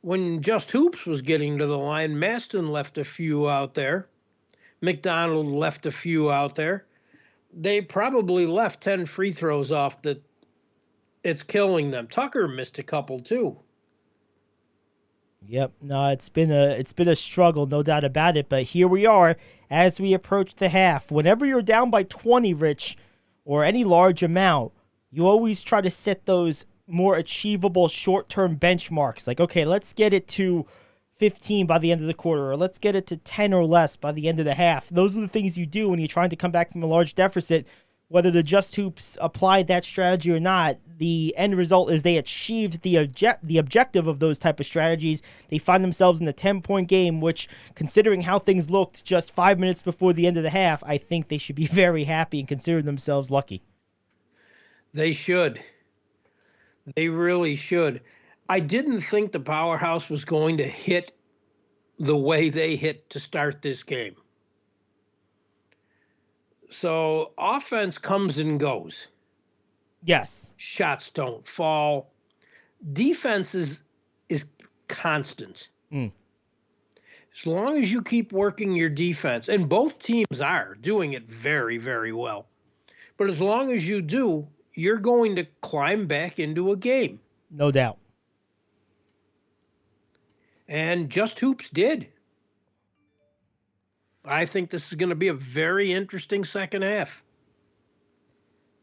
When Just Hoops was getting to the line, Maston left a few out there. McDonald left a few out there. They probably left 10 free throws off that it's killing them. Tucker missed a couple too. Yep, no, it's been a struggle, no doubt about it. But here we are as we approach the half. Whenever you're down by 20, Rich, or any large amount, you always try to set those more achievable short-term benchmarks. Like, okay, let's get it to 15 by the end of the quarter, or let's get it to 10 or less by the end of the half. Those are the things you do when you're trying to come back from a large deficit. Whether the Just Hoops applied that strategy or not, the end result is they achieved the objective of those type of strategies. They find themselves in the 10-point game, which, considering how things looked just 5 minutes before the end of the half, I think they should be very happy and consider themselves lucky. They should. They really should. I didn't think the Powerhouse was going to hit the way they hit to start this game. So offense comes and goes. Yes. Shots don't fall. Defense is constant. As long as you keep working your defense, and both teams are doing it very, very well. But as long as you do, you're going to climb back into a game. No doubt. And Just Hoops did. I think this is going to be a very interesting second half.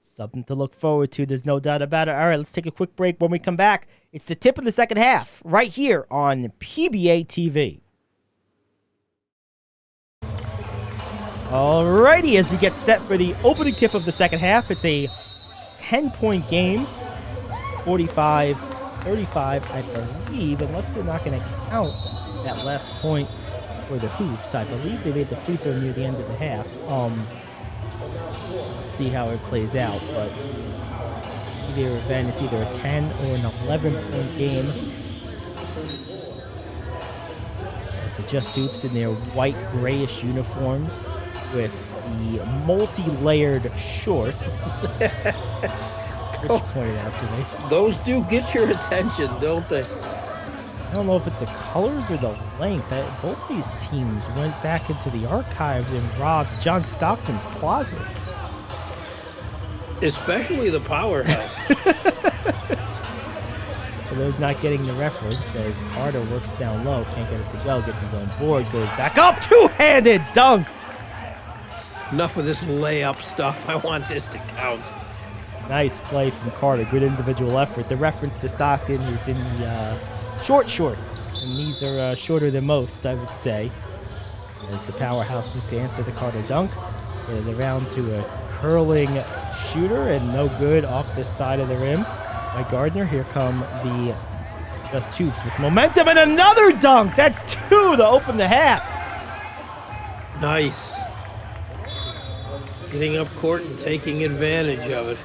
Something to look forward to. There's no doubt about it. All right, let's take a quick break. When we come back, it's the tip of the second half right here on PBA TV. All righty, as we get set for the opening tip of the second half, it's a 10-point game, 45-35, I believe, unless they're not going to count that last point for the Hoops. I believe they made the free throw near the end of the half. We'll see how it plays out, but either event, it's either a 10 or an 11-point game. As the Just Hoops in their white grayish uniforms with the multi-layered shorts. Rich pointed out to me. Those do get your attention, don't they? I don't know if it's the colors or the length. Both these teams went back into the archives and robbed John Stockton's closet. Especially the Powerhouse. For those not getting the reference, as Carter works down low, can't get it to go, gets his own board, goes back up, two-handed dunk. Enough of this layup stuff. I want this to count. Nice play from Carter. Good individual effort. The reference to Stockton is in the short shorts, and these are shorter than most, I would say. As the Powerhouse look to answer the Carter dunk, get it around to a curling shooter, and no good off the side of the rim by Gardner. Here come the Just Hoops with momentum, and another dunk. That's two to open the half. Nice. Getting up court and taking advantage of it.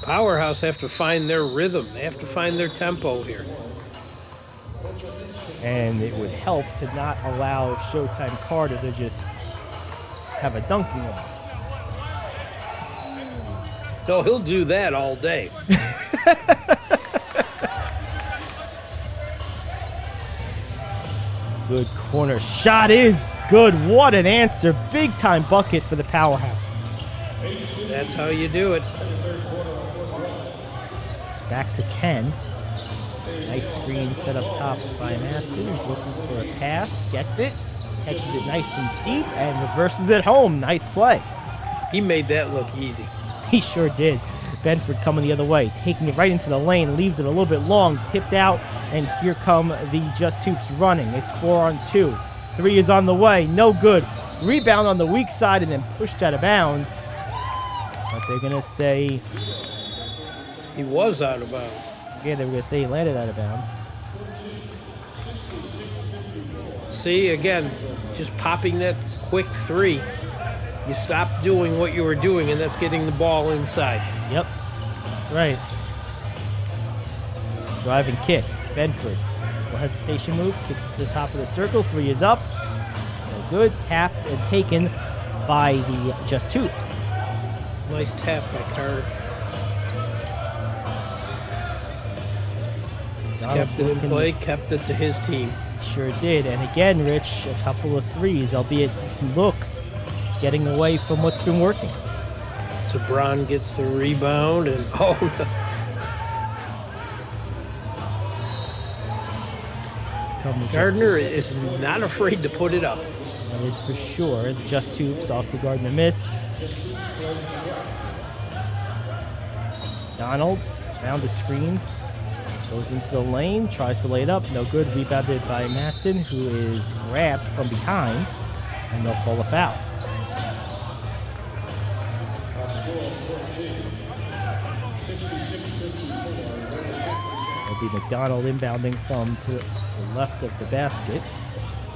Powerhouse have to find their rhythm. They have to find their tempo here. And it would help to not allow Showtime Carter to just have a dunking one. No, he'll do that all day. Good corner shot is good. What an answer. Big time bucket for the Powerhouse. That's how you do it. It's back to 10. Nice screen set up top by Maston. He's looking for a pass. Gets it. Catches it nice and deep and reverses it home. Nice play. He made that look easy. He sure did. Benford coming the other way, taking it right into the lane, leaves it a little bit long, tipped out, and here come the Just Hoops running. It's 4-on-2. Three is on the way, no good. Rebound on the weak side and then pushed out of bounds. But they're going to say... He was out of bounds. Yeah, they were going to say he landed out of bounds. See, again, just popping that quick three. You stop doing what you were doing, and that's getting the ball inside. Yep. Right. Drive and kick. Benford. No hesitation move. Kicks it to the top of the circle. Three is up. No good. Tapped and taken by the Just Hoops. Nice tap by Carter. Kept it in play, kept it to his team. Sure did. And again, Rich, a couple of threes, albeit some looks, getting away from what's been working. Sabron gets the rebound, and oh no. Gardner is not afraid to put it up. That is for sure. Just Hoops off the Gardner miss. Donald found the screen. Goes into the lane, tries to lay it up. No good. Rebounded by Maston, who is grabbed from behind, and they'll call a foul. It'll be McDonald inbounding from to the left of the basket.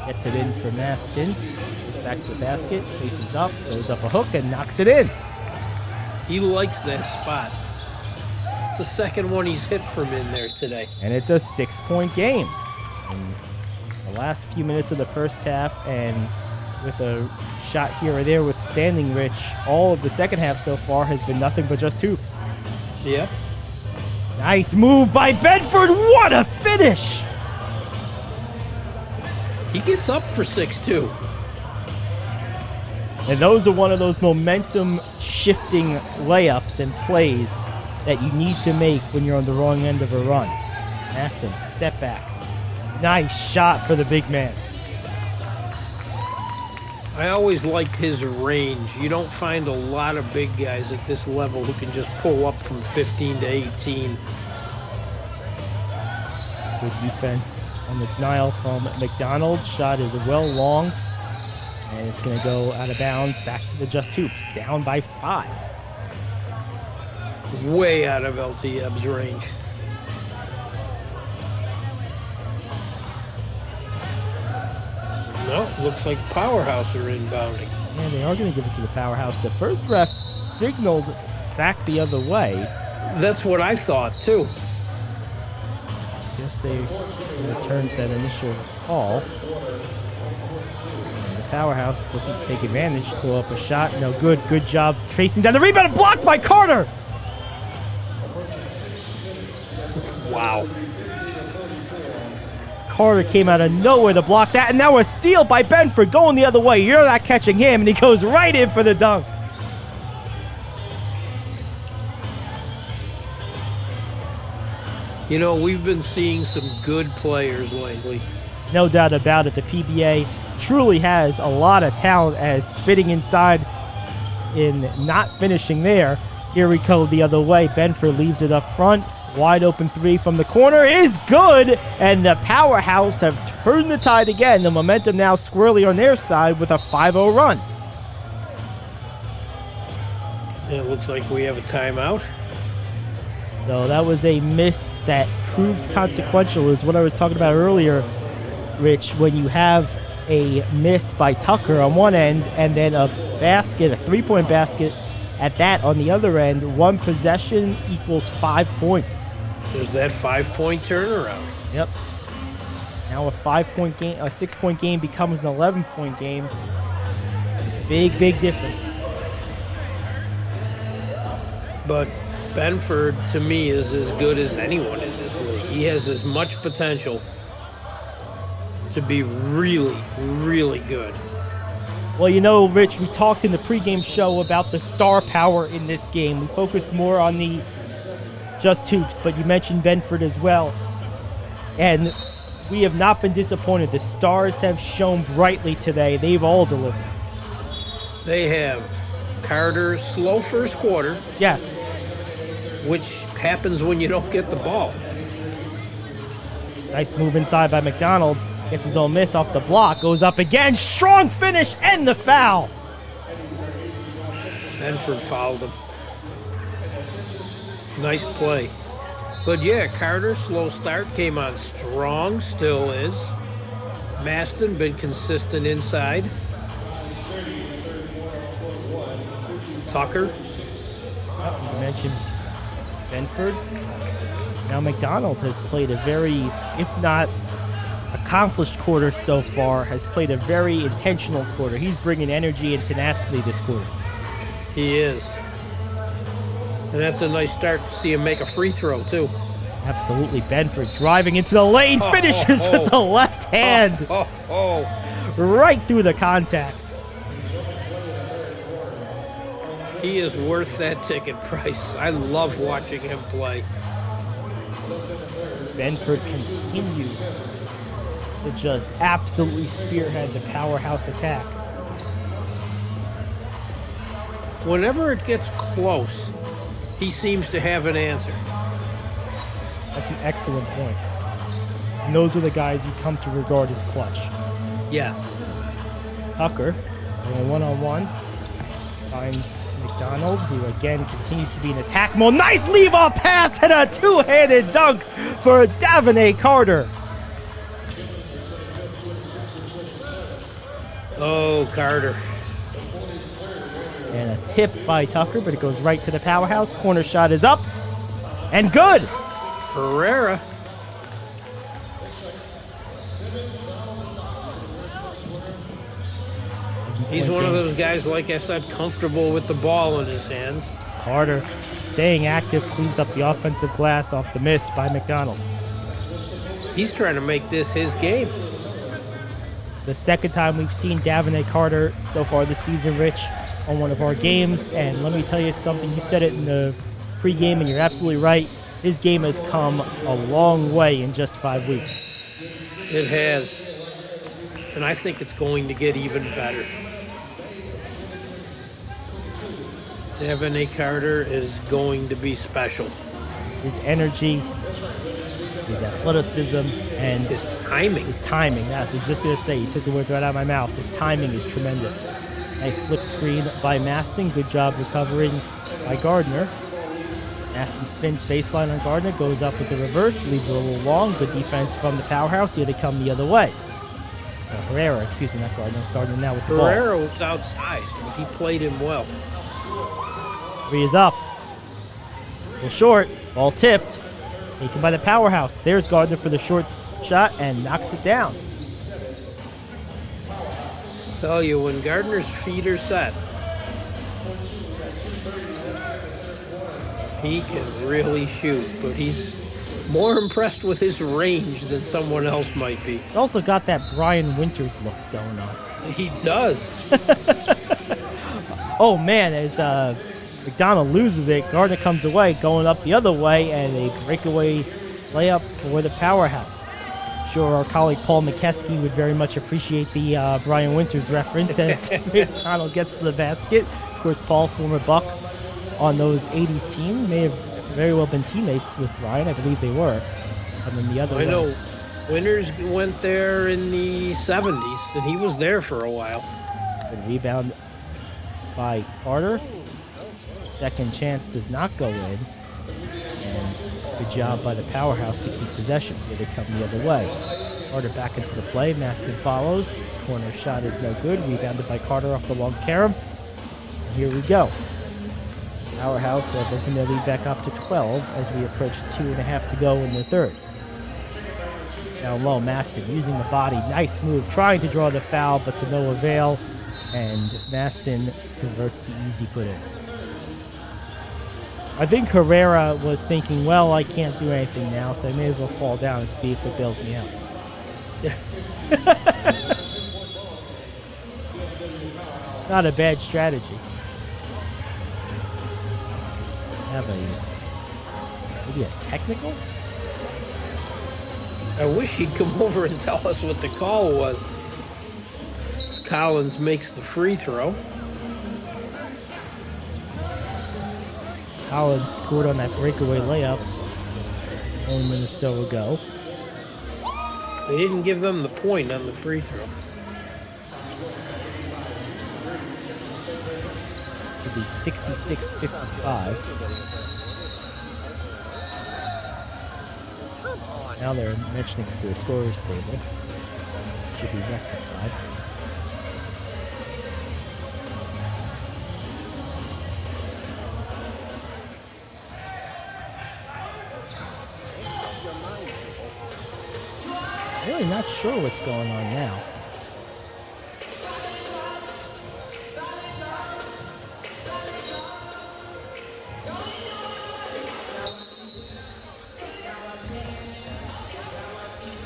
Gets it in for Maston. Goes back to the basket, faces up, goes up a hook, and knocks it in. He likes that spot. It's the second one he's hit from in there today. And it's a 6-point game. In the last few minutes of the first half, and with a shot here or there withstanding Rich, all of the second half so far has been nothing but Just Hoops. Yep. Nice move by Bedford. What a finish! He gets up for 6-2. And those are one of those momentum-shifting layups and plays that you need to make when you're on the wrong end of a run. Maston, step back. Nice shot for the big man. I always liked his range. You don't find a lot of big guys at this level who can just pull up from 15 to 18. Good defense on the denial from McDonald. Shot is well long, and it's going to go out of bounds back to the Just Hoops, down by 5. Way out of LTF's range. No, looks like Powerhouse are inbounding. Yeah, they are going to give it to the Powerhouse. The first ref signaled back the other way. That's what I thought, too. Guess they returned that initial call. And the Powerhouse looking to take advantage, throw up a shot. No good. Good job tracing down the rebound. Blocked by Carter. Wow. Carter came out of nowhere to block that, and now a steal by Benford going the other way. You're not catching him, and he goes right in for the dunk. You know, we've been seeing some good players lately. No doubt about it. The PBA truly has a lot of talent, as spitting inside in not finishing there. Here we go the other way. Benford leaves it up front. Wide open three from the corner is good, and the Powerhouse have turned the tide again. The momentum now squarely on their side with a 5-0 run. It looks like we have a timeout. So that was a miss that proved consequential, is what I was talking about earlier, Rich. When you have a miss by Tucker on one end and then a basket, a three-point basket at that on the other end, one possession equals 5 points. There's that 5-point turnaround. Yep. Now a 5-point game, a 6-point game becomes an 11-point game. Big, big difference. But Benford, to me, is as good as anyone in this league. He has as much potential to be really, really good. Well, you know, Rich, we talked in the pregame show about the star power in this game. We focused more on the just hoops, but you mentioned Benford as well. And we have not been disappointed. The stars have shone brightly today. They've all delivered. They have Carter, slow first quarter. Yes. Which happens when you don't get the ball. Nice move inside by McDonald. Gets his own miss off the block. Goes up again. Strong finish and the foul. Benford fouled him. Nice play. But yeah, Carter, slow start, came on strong, still is. Maston been consistent inside. Tucker. You mentioned Benford. Now McDonald has played a very, if not accomplished quarter so far, has played a very intentional quarter. He's bringing energy and tenacity this quarter. He is. And that's a nice start to see him make a free throw, too. Absolutely. Benford driving into the lane, finishes with the left hand. Right through the contact. He is worth that ticket price. I love watching him play. Benford continues to just absolutely spearhead the Powerhouse attack. Whenever it gets close, he seems to have an answer. That's an excellent point. And those are the guys you come to regard as clutch. Yes. Tucker, going one-on-one, finds McDonald, who again continues to be in attack mode. Nice leave-off pass and a two-handed dunk for Davonay Carter. Oh, Carter. And a tip by Tucker, but it goes right to the Powerhouse. Corner shot is up and good. Herrera. He's one of those guys, like I said, comfortable with the ball in his hands. Carter, staying active, cleans up the offensive glass off the miss by McDonald. He's trying to make this his game. The second time we've seen Davonay Carter so far this season, Rich, on one of our games. And let me tell you something. You said it in the pregame, and you're absolutely right. His game has come a long way in just 5 weeks. It has. And I think it's going to get even better. Davonay Carter is going to be special. His energy, his athleticism, and his timing. Yes, I was just going to say, you took the words right out of my mouth. His timing is tremendous. Nice slip screen by Maston. Good job recovering by Gardner. Maston spins baseline on Gardner, goes up with the reverse, leaves it a little long. Good defense from the Powerhouse. Here they come the other way. Herrera, excuse me, not Gardner. Gardner now with the ball. Herrera was outside, but he played him well. Three is up. A little short. Ball tipped. Taken by the Powerhouse. There's Gardner for the short shot and knocks it down. Tell you, when Gardner's feet are set, he can really shoot, but he's more impressed with his range than someone else might be. He's also got that Brian Winters look going on. He does. Oh man, as McDonald loses it, Gardner comes away, going up the other way, and a breakaway layup for the Powerhouse. I'm sure our colleague Paul McKeskey would very much appreciate the Brian Winters reference as McDonald gets to the basket. Of course, Paul, former Buck on those 80s team, may have very well been teammates with Brian. I believe they were. And then the other I know. Winters went there in the 70s, and he was there for a while. Good rebound by Carter. Second chance does not go in. And good job by the Powerhouse to keep possession. Here they come the other way. Carter back into the play. Maston follows. Corner shot is no good. Rebounded by Carter off the long carom. And here we go. Powerhouse bringing their lead back up to 12 as we approach 2.5 to go in the third. Down low, Maston using the body. Nice move, trying to draw the foul, but to no avail. And Maston converts the easy put in. I think Herrera was thinking, well, I can't do anything now, so I may as well fall down and see if it bails me out. Yeah. Not a bad strategy. Have maybe a technical? I wish he'd come over and tell us what the call was. As Collins makes the free throw. Collins scored on that breakaway layup a minute or so ago. They didn't give them the point on the free throw. It'll be 66-55. Now they're mentioning it to the scorer's table. Should be rectified. Really not sure what's going on now.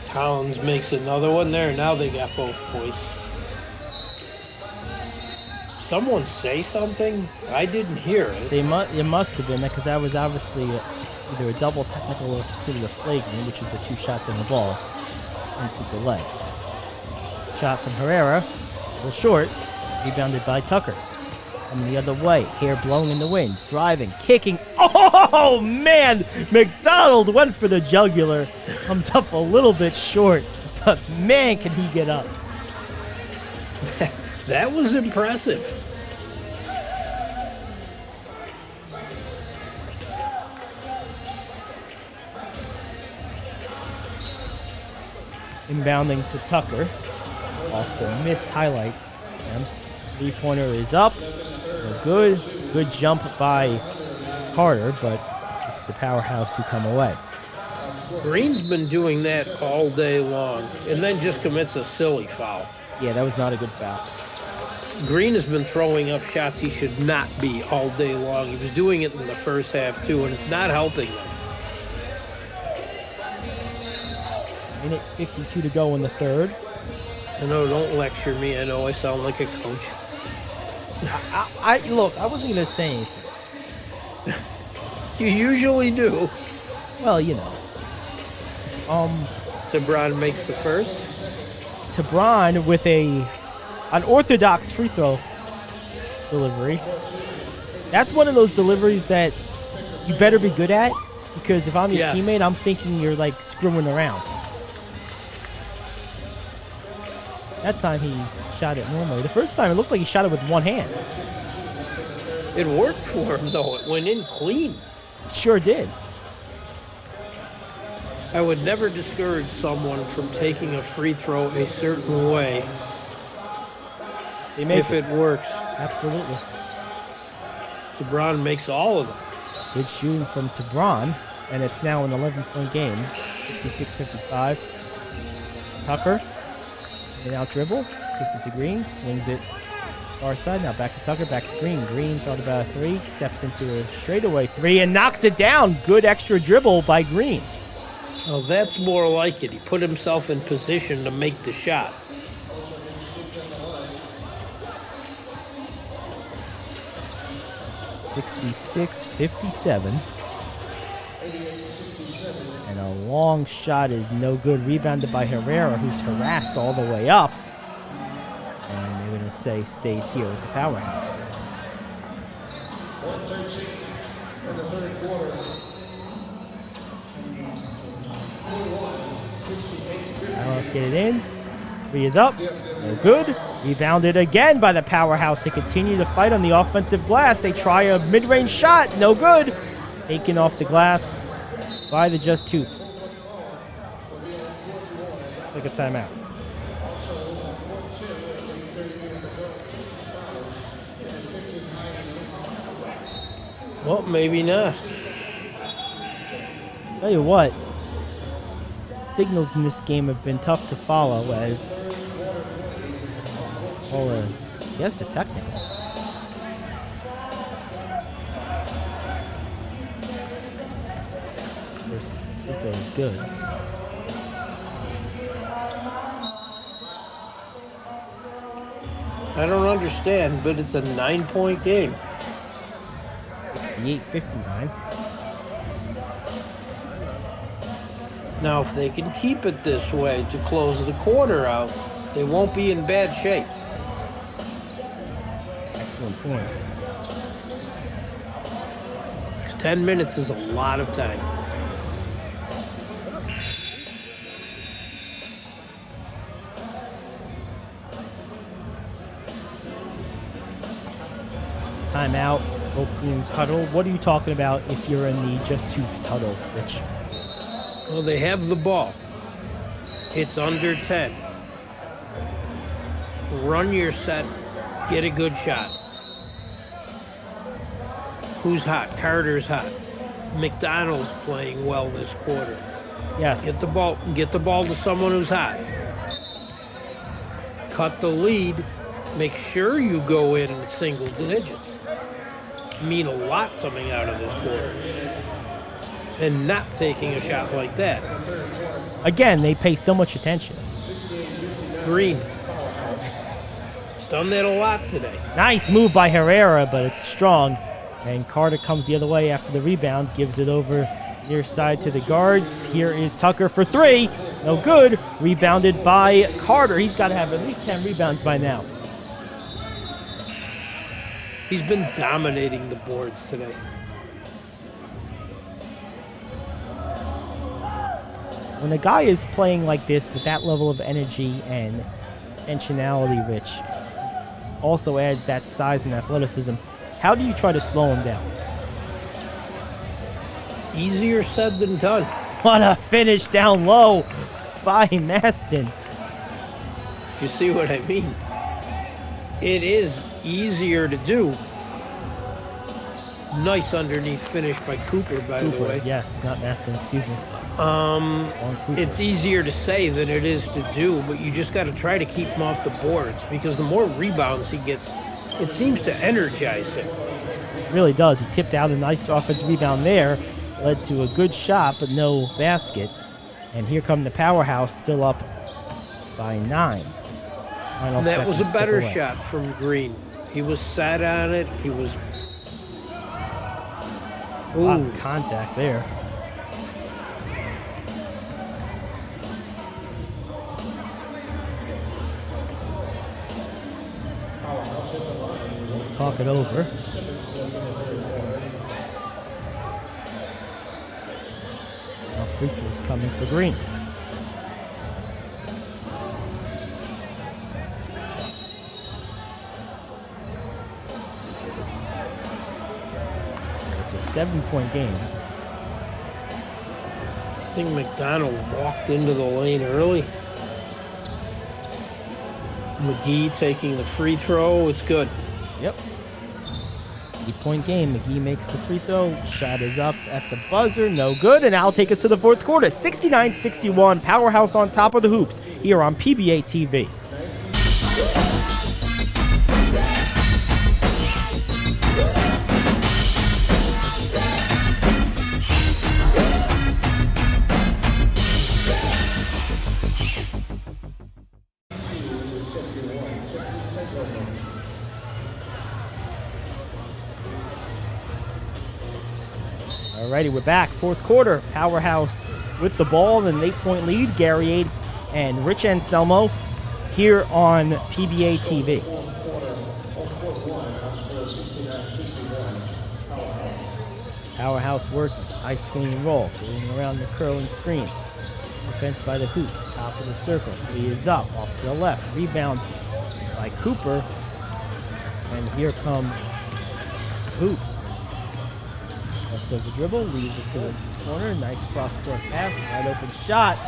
Collins makes another one there. Now they got both points. Someone say something? I didn't hear it. It must have been that, because that was obviously either a double technical or considered a flagrant, which is the two shots on the ball. Instant delay. Shot from Herrera, a little short, rebounded by Tucker. Coming the other way, hair blowing in the wind, driving, kicking. Oh man! McDonald went for the jugular. Comes up a little bit short, but man, can he get up. That was impressive. Inbounding to Tucker off the missed highlight attempt. Three-pointer is up. No good. Good jump by Carter, but it's the Powerhouse who come away. Green's been doing that all day long, and then just commits a silly foul. Yeah, that was not a good foul. Green has been throwing up shots he should not be all day long. He was doing it in the first half, too, and it's not helping them. Minute 52 to go in the third. I know, don't lecture me. I know I sound like a coach. Look, I wasn't going to say anything. You usually do. Well, you know. Tebron makes the first. Tebron with an orthodox free throw delivery. That's one of those deliveries that you better be good at, because if I'm your teammate, I'm thinking you're like screwing around. That time he shot it normally. The first time it looked like he shot it with one hand. It worked for him, though. It went in clean. It sure did. I would never discourage someone from taking a free throw a certain way if it works. Absolutely. Tebron makes all of them. Good shooting from Tebron, and it's now an 11-point game. 66-55. Tucker, they now dribble, Kicks it to Green, swings it far side. Now back to Tucker, back to Green. Green thought about a three, steps into a straightaway three and knocks it down. Good extra dribble by Green. Oh, that's more like it. He put himself in position to make the shot. (66-57). And a long shot is no good. Rebounded by Herrera, who's harassed all the way up. And they're going to say stays here with the Powerhouse. Now let's get it in. Three is up. No good. Rebounded again by the Powerhouse. They continue to fight on the offensive glass. They try a mid-range shot. No good. Taken off the glass by the Just Hoops. Take a timeout. Well, maybe not. Tell you what, signals in this game have been tough to follow as, well, yes, a technical. First free throw is good. I don't understand, but it's a 9-point game. 68-59. Now, if they can keep it this way to close the quarter out, they won't be in bad shape. Excellent point. 10 minutes is a lot of time. Timeout. Both teams huddle. What are you talking about if you're in the Just Hoops huddle, Rich? Well, they have the ball. It's under 10. Run your set. Get a good shot. Who's hot? Carter's hot. McDonald's playing well this quarter. Yes. Get the ball to someone who's hot. Cut the lead. Make sure you go in single digits. Mean a lot coming out of this quarter. And not taking a shot like that. Again, they pay so much attention. Green. He's done that a lot today. Nice move by Herrera, but it's strong. And Carter comes the other way after the rebound, gives it over near side to the guards. Here is Tucker for three. No good. Rebounded by Carter. He's got to have at least 10 rebounds by now. He's been dominating the boards today. When a guy is playing like this with that level of energy and intentionality, Rich, also adds that size and athleticism, how do you try to slow him down? Easier said than done. What a finish down low by Maston. You see what I mean? It is easier to do. Nice underneath finish by Cooper, by the way. Yes, not Maston, excuse me. It's easier to say than it is to do, but you just got to try to keep him off the boards because the more rebounds he gets, it seems to energize him. It really does. He tipped out a nice offensive rebound there, led to a good shot, but no basket. And here come the Powerhouse, still up by 9. That was a better shot from Green. He was sat on it. He was... A lot of contact there. Talk it over. Now free throws coming for Green. It's a 7-point game. I think McDonald walked into the lane early. McGee taking the free throw. It's good. Yep. 8-point game. McGee makes the free throw. Shot is up at the buzzer. No good. And that'll take us to the fourth quarter. 69-61. Powerhouse on top of the hoops here on PBA TV. Alrighty, we're back. Fourth quarter. Powerhouse with the ball and an 8-point lead. Gary Aid and Rich Anselmo here on PBA TV. Powerhouse working. High swing and roll. Going around the curling screen. Defense by the hoops. Top of the circle. Three is up. Off to the left. Rebound by Cooper. And here come Hoops. Also the dribble. Leaves it to the corner. Nice cross-court pass. Wide open shot.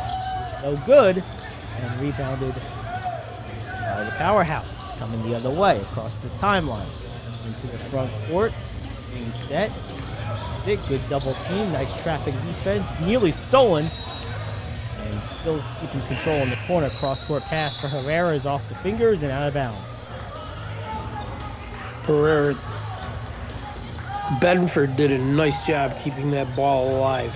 No good. And rebounded by the Powerhouse. Coming the other way. Across the timeline. Into the front court. Being set. Good double team. Nice traffic defense. Nearly stolen. And still keeping control in the corner. Cross-court pass for Herrera is off the fingers and out of bounds. Herrera. Bedford did a nice job keeping that ball alive.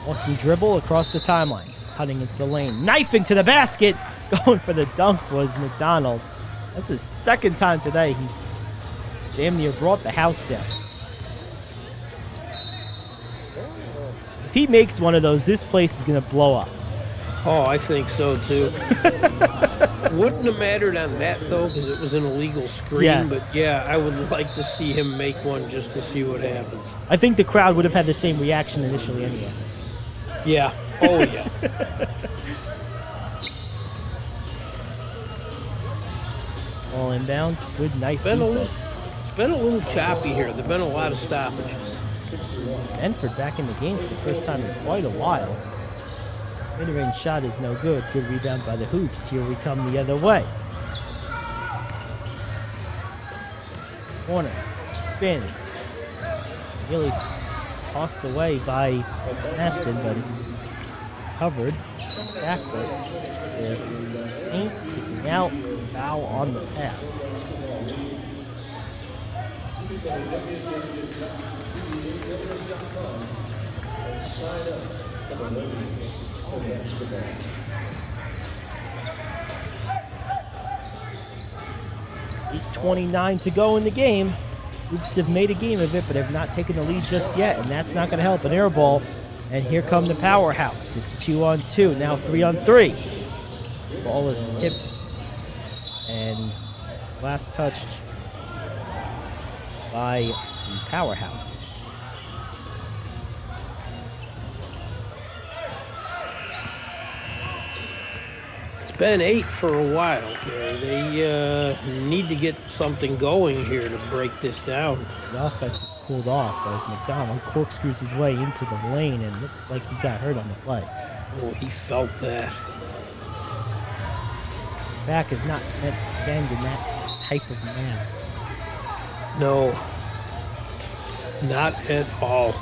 Lucky dribble across the timeline. Cutting into the lane. Knifing to the basket. Going for the dunk was McDonald. That's his second time today. He's damn near brought the house down. If he makes one of those, this place is going to blow up. Oh, I think so too. Wouldn't have mattered on that though, because it was an illegal screen. Yes. But yeah, I would like to see him make one just to see what happens. I think the crowd would have had the same reaction initially anyway. Yeah. Oh yeah. All inbounds. Good, nice defense. It's been a little choppy here. There've been a lot of stoppages. Benford back in the game for the first time in quite a while. Mid-range shot is no good. Good rebound by the Hoops. Here we come the other way. Corner. Spin. Really tossed away by Aston, but it's covered. Backward. Ain't kicking out. Foul on the pass. .29 to go in the game. Hoops have made a game of it, but have not taken the lead just yet, and that's not going to help. An air ball, and here come the Powerhouse. It's 2-on-2, now 3-on-3. Ball is tipped and last touched by the Powerhouse. Been 8 for a while, Gary. They need to get something going here to break this down. The offense is cooled off as McDonald corkscrews his way into the lane and looks like he got hurt on the play. Oh, he felt that. Back is not meant to bend in that type of manner. No, not at all.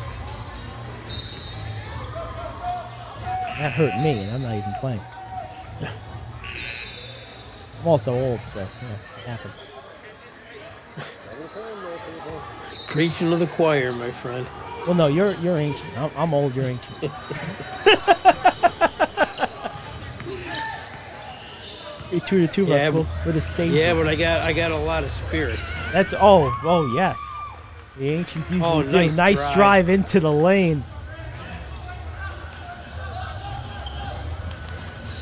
That hurt me, and I'm not even playing. I'm also old, so it happens. Preaching to the choir, my friend. Well, no, you're ancient. I'm old. You're ancient. 2-2, yeah, Russell. We're the same. Yeah, but I got a lot of spirit. That's oh yes. The ancients usually do. Nice drive into the lane.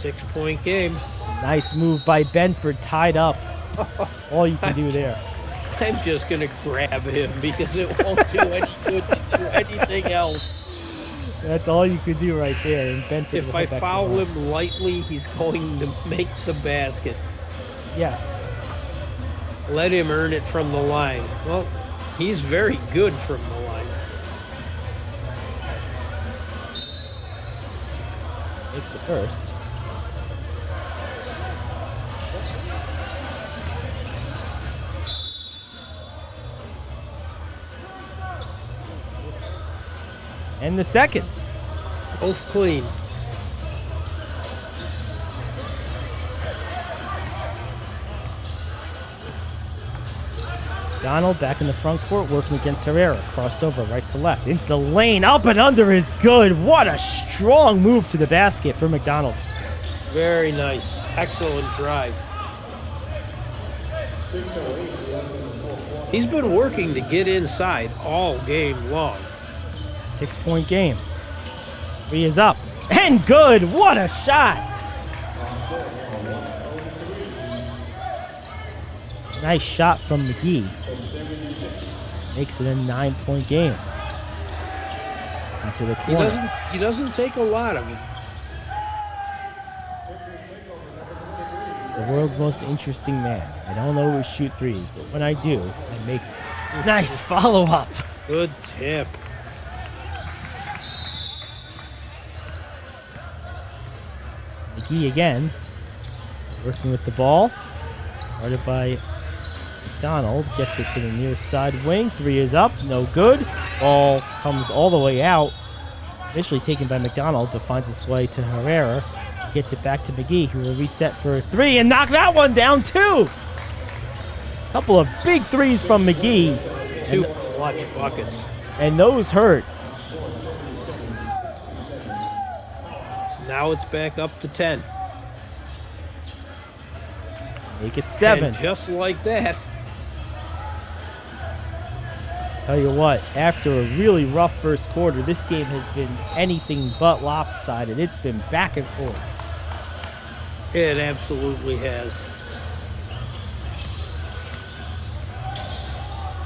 6-point game. Nice move by Benford, tied up. All you can do there. I'm just going to grab him because it won't do any good to do anything else. That's all you could do right there. And Benford if I foul him lightly, he's going to make the basket. Yes. Let him earn it from the line. Well, he's very good from the line. Makes the first. And the second. Both clean. Donald back in the front court working against Herrera. Crossover right to left. Into the lane. Up and under is good. What a strong move to the basket for McDonald. Very nice. Excellent drive. He's been working to get inside all game long. 6-point game. 3 is up. And good. What a shot. Nice shot from McGee. Makes it a 9-point game. Into the corner. He doesn't take a lot of it. The world's most interesting man. I don't always shoot threes, but when I do, I make them. Nice follow-up. Good tip. McGee again, working with the ball. Guarded by McDonald. Gets it to the near side wing. 3 is up. No good. Ball comes all the way out. Initially taken by McDonald, but finds its way to Herrera. Gets it back to McGee, who will reset for a 3 and knock that one down too. Couple of big threes from McGee. 2 clutch buckets. And those hurt. So now it's back up to 10. Make it 7. And just like that. Tell you what, after a really rough first quarter, this game has been anything but lopsided. It's been back and forth. It absolutely has.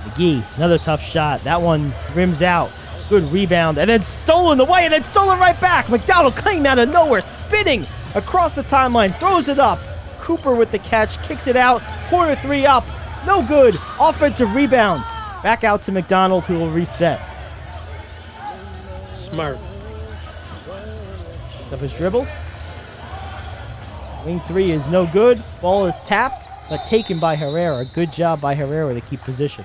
McGee, another tough shot. That one rims out. Good rebound, and then stolen away, and then stolen right back. McDonald came out of nowhere, spinning across the timeline, throws it up. Cooper with the catch, kicks it out. Corner 3 up. No good. Offensive rebound. Back out to McDonald, who will reset. Smart. Picks up his dribble. Wing 3 is no good. Ball is tapped, but taken by Herrera. Good job by Herrera to keep position.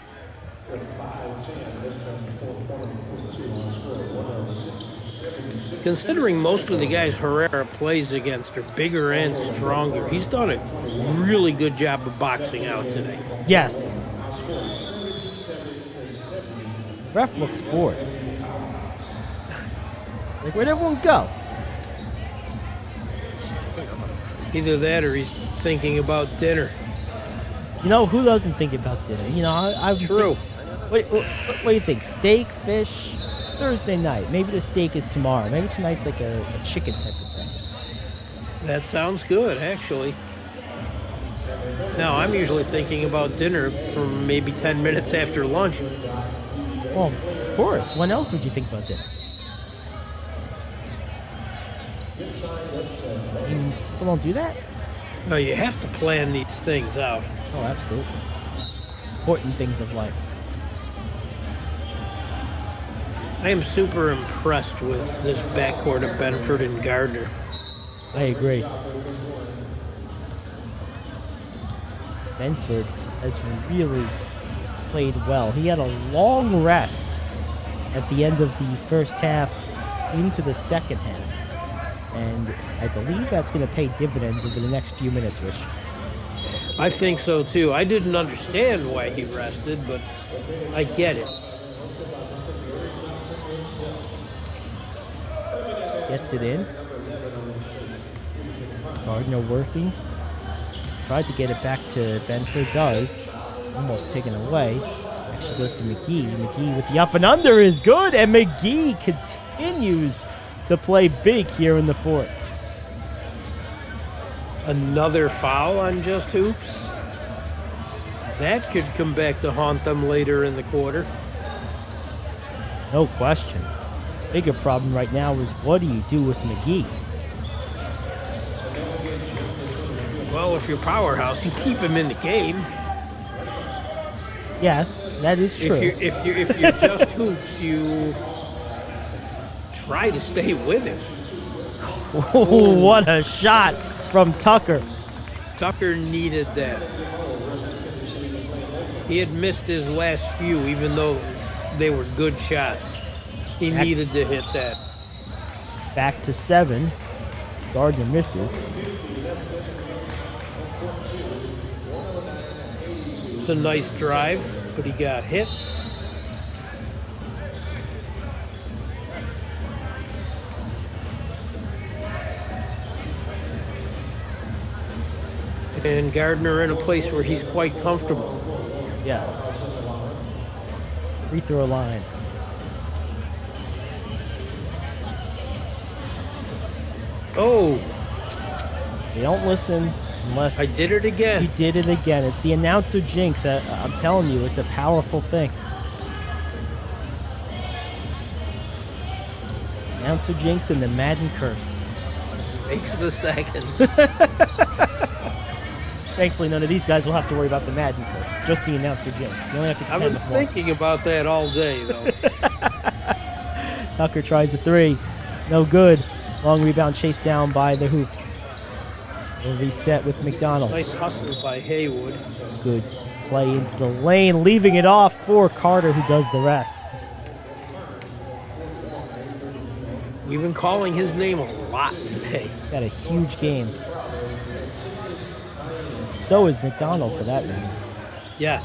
Considering most of the guys Herrera plays against are bigger and stronger, he's done a really good job of boxing out today. Yes. Ref looks bored. Like, where'd everyone go? Either that or he's thinking about dinner. You know, who doesn't think about dinner? You know, I True. What do you think? Steak, fish? It's Thursday night. Maybe the steak is tomorrow. Maybe tonight's like a chicken type of thing. That sounds good, actually. Now, I'm usually thinking about dinner from maybe 10 minutes after lunch. Well, of course. When else would you think about dinner? I mean, people don't do that? No, you have to plan these things out. Oh, absolutely. Important things of life. I am super impressed with this backcourt of Benford and Gardner. I agree. Benford has really played well. He had a long rest at the end of the first half into the second half. And I believe that's going to pay dividends over the next few minutes, Rich. I think so too. I didn't understand why he rested, but I get it. Gets it in. Gardner working. Tried to get it back to Benford. Does. Almost taken away. Actually goes to McGee. McGee with the up and under is good. And McGee continues to play big here in the fourth. Another foul on just hoops. That could come back to haunt them later in the quarter. No question. Bigger problem right now is what do you do with McGee? Well, if you're Powerhouse, you keep him in the game. Yes, that is true. If you're just hoops, you try to stay with him. What a shot from Tucker. Tucker needed that. He had missed his last few, even though they were good shots. He needed to hit that. Back to 7. Gardner misses. It's a nice drive, but he got hit. And Gardner in a place where he's quite comfortable. Yes. Free throw line. Oh, They don't listen unless I did it again. you did it again. It's the announcer jinx. I'm telling you, it's a powerful thing. Announcer jinx and the Madden curse. Makes the second. Thankfully, none of these guys will have to worry about the Madden curse. Just the announcer jinx. You only have to I've contend been with one. thinking about that all day, though. Tucker tries a three. No good. Long rebound chased down by the Hoops. We'll reset with McDonald. Nice hustle by Haywood. Good play into the lane, leaving it off for Carter, who does the rest. We've been calling his name a lot today. He's got a huge game. So is McDonald, for that matter. Yes.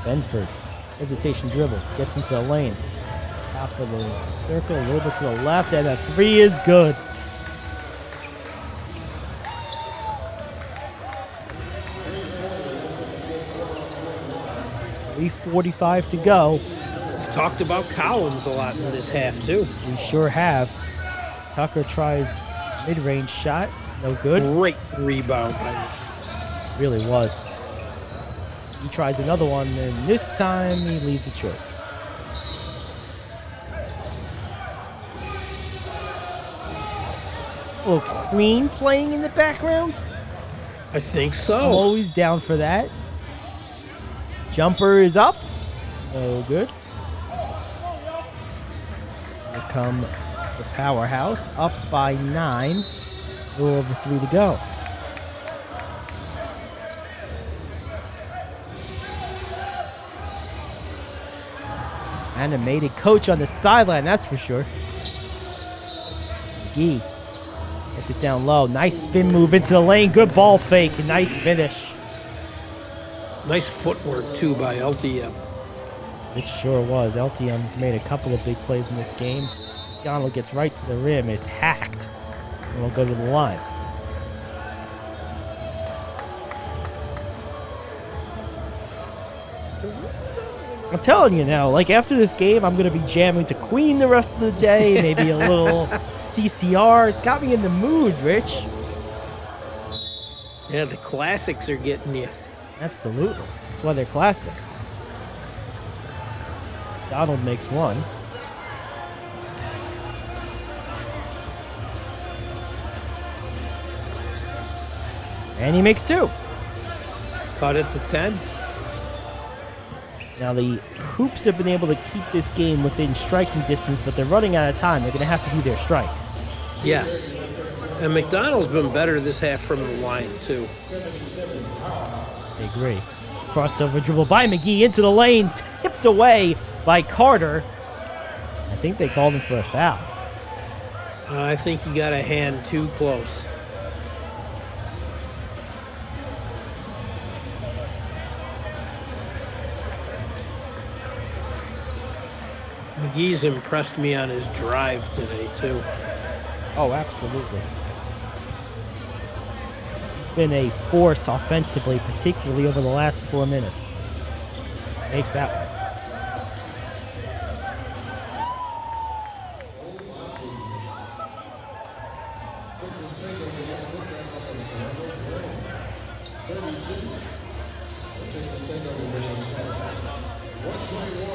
Benford, hesitation dribble, gets into the lane. Top of the circle, a little bit to the left, and a three is good. .345 to go. We've talked about Collins a lot in this half, too. We sure have. Tucker tries mid-range shot, no good. Great rebound by Really was. He tries another one, and this time he leaves it short. A little Queen playing in the background. I think I'm so. always down for that. Jumper is up. No good. Here come the Powerhouse, up by 9. A little over 3 to go. Animated coach on the sideline, that's for sure. McGee gets it down low. Nice spin move into the lane. Good ball fake. Nice finish. Nice footwork, too, by LTM. It sure was. LTM's made a couple of big plays in this game. Donald gets right to the rim, is hacked, and will go to the line. I'm telling you now, like after this game, I'm going to be jamming to Queen the rest of the day, maybe a little CCR. It's got me in the mood, Rich. Yeah, the classics are getting you. Absolutely. That's why they're classics. Donald makes one. And he makes two. Cut it to 10. Now the Hoops have been able to keep this game within striking distance, but they're running out of time. They're going to have to do their strike. Yes. And McDonald's been better this half from the line, too. I agree. Crossover dribble by McGee into the lane, tipped away by Carter. I think they called him for a foul. I think he got a hand too close. McGee's impressed me on his drive today, too. Oh, absolutely. Been a force offensively, particularly over the last 4 minutes. Makes that one.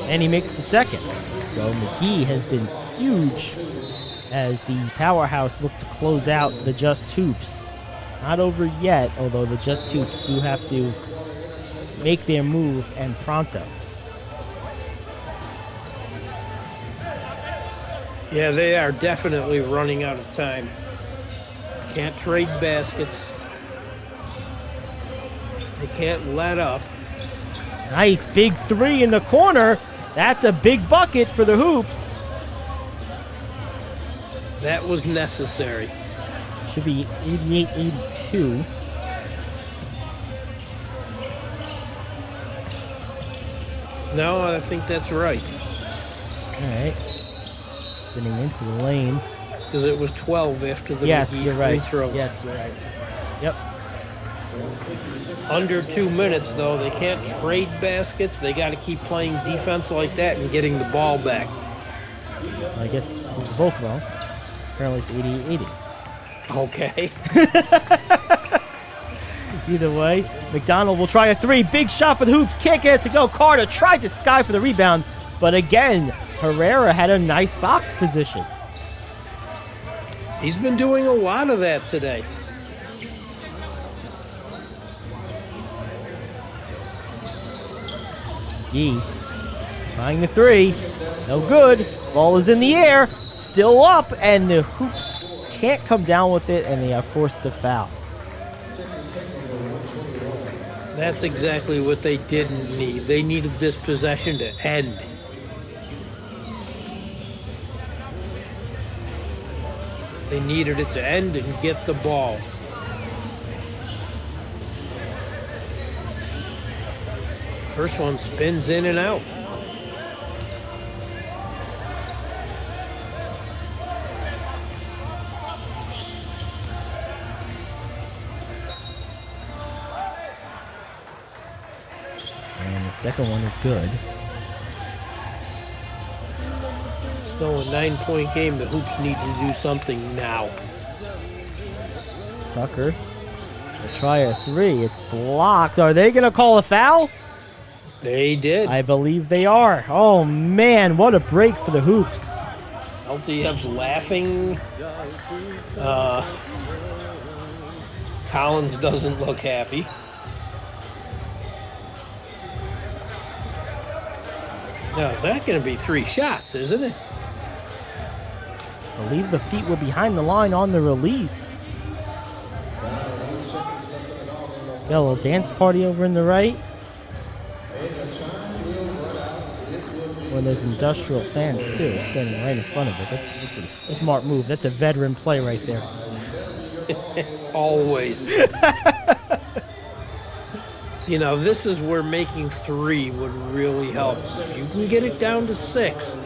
And he makes the second. So McGee has been huge as the Powerhouse look to close out the Just Hoops. Not over yet, although the Just Hoops do have to make their move and pronto. Yeah, they are definitely running out of time. Can't trade baskets. They can't let up. Nice big three in the corner. That's a big bucket for the Hoops. That was necessary. Should be 88-82. No, I think that's right. All right. Spinning into the lane. because it was 12 after the Yes, McGee you're free right. throws. Yes, you're right. Yep. Under 2 minutes, though, they can't trade baskets. They got to keep playing defense like that and getting the ball back. I guess we're both wrong. Apparently it's 80-80. Okay. Either way, McDonald will try a three. Big shot for the hoops. Can't get it to go. Carter tried to sky for the rebound. But again, Herrera had a nice box position. He's been doing a lot of that today. Yee trying the three. No good. Ball is in the air. Still up. And the hoops can't come down with it. And they are forced to foul. That's exactly what they didn't need. They needed this possession to end. They needed it to end and get the ball. First one spins in and out. And the second one is good. Still a 9-point game. The Hoops need to do something now. Tucker will try a three. It's blocked. Are they going to call a foul? They did. I believe they are. Oh, man. What a break for the Hoops. LTF's laughing. Collins doesn't look happy. Now, is that going to be 3 shots, isn't it? I believe the feet were behind the line on the release. Got a little dance party over in the right. Well, there's industrial fans too, standing right in front of it. That's a smart move. That's a veteran play right there. Always. You know, this is where making 3 would really help. If you can get it down to 6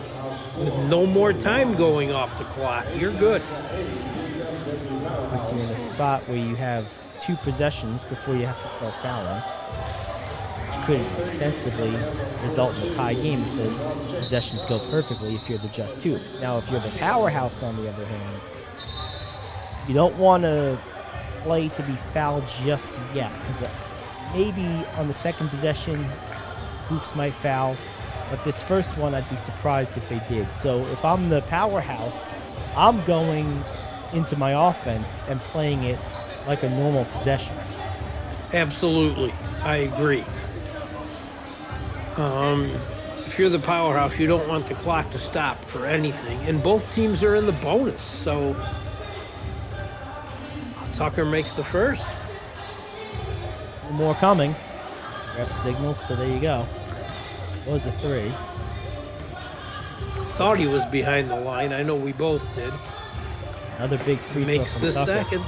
with no more time going off the clock, you're good. Puts you in a spot where you have 2 possessions before you have to start fouling, which could ostensibly result in a tie game because possessions go perfectly if you're the Just Hoops. Now, if you're the Powerhouse, on the other hand, you don't want to play to be fouled just yet, because maybe on the second possession, Hoops might foul, but this first one, I'd be surprised if they did. So if I'm the Powerhouse, I'm going into my offense and playing it like a normal possession. Absolutely. I agree. If you're the Powerhouse, you don't want the clock to stop for anything. And both teams are in the bonus, so Tucker makes the first. More coming. Ref signals, so there you go. It was a 3. Thought he was behind the line. I know we both did. Another big free throw Makes from the Tucker. seconds.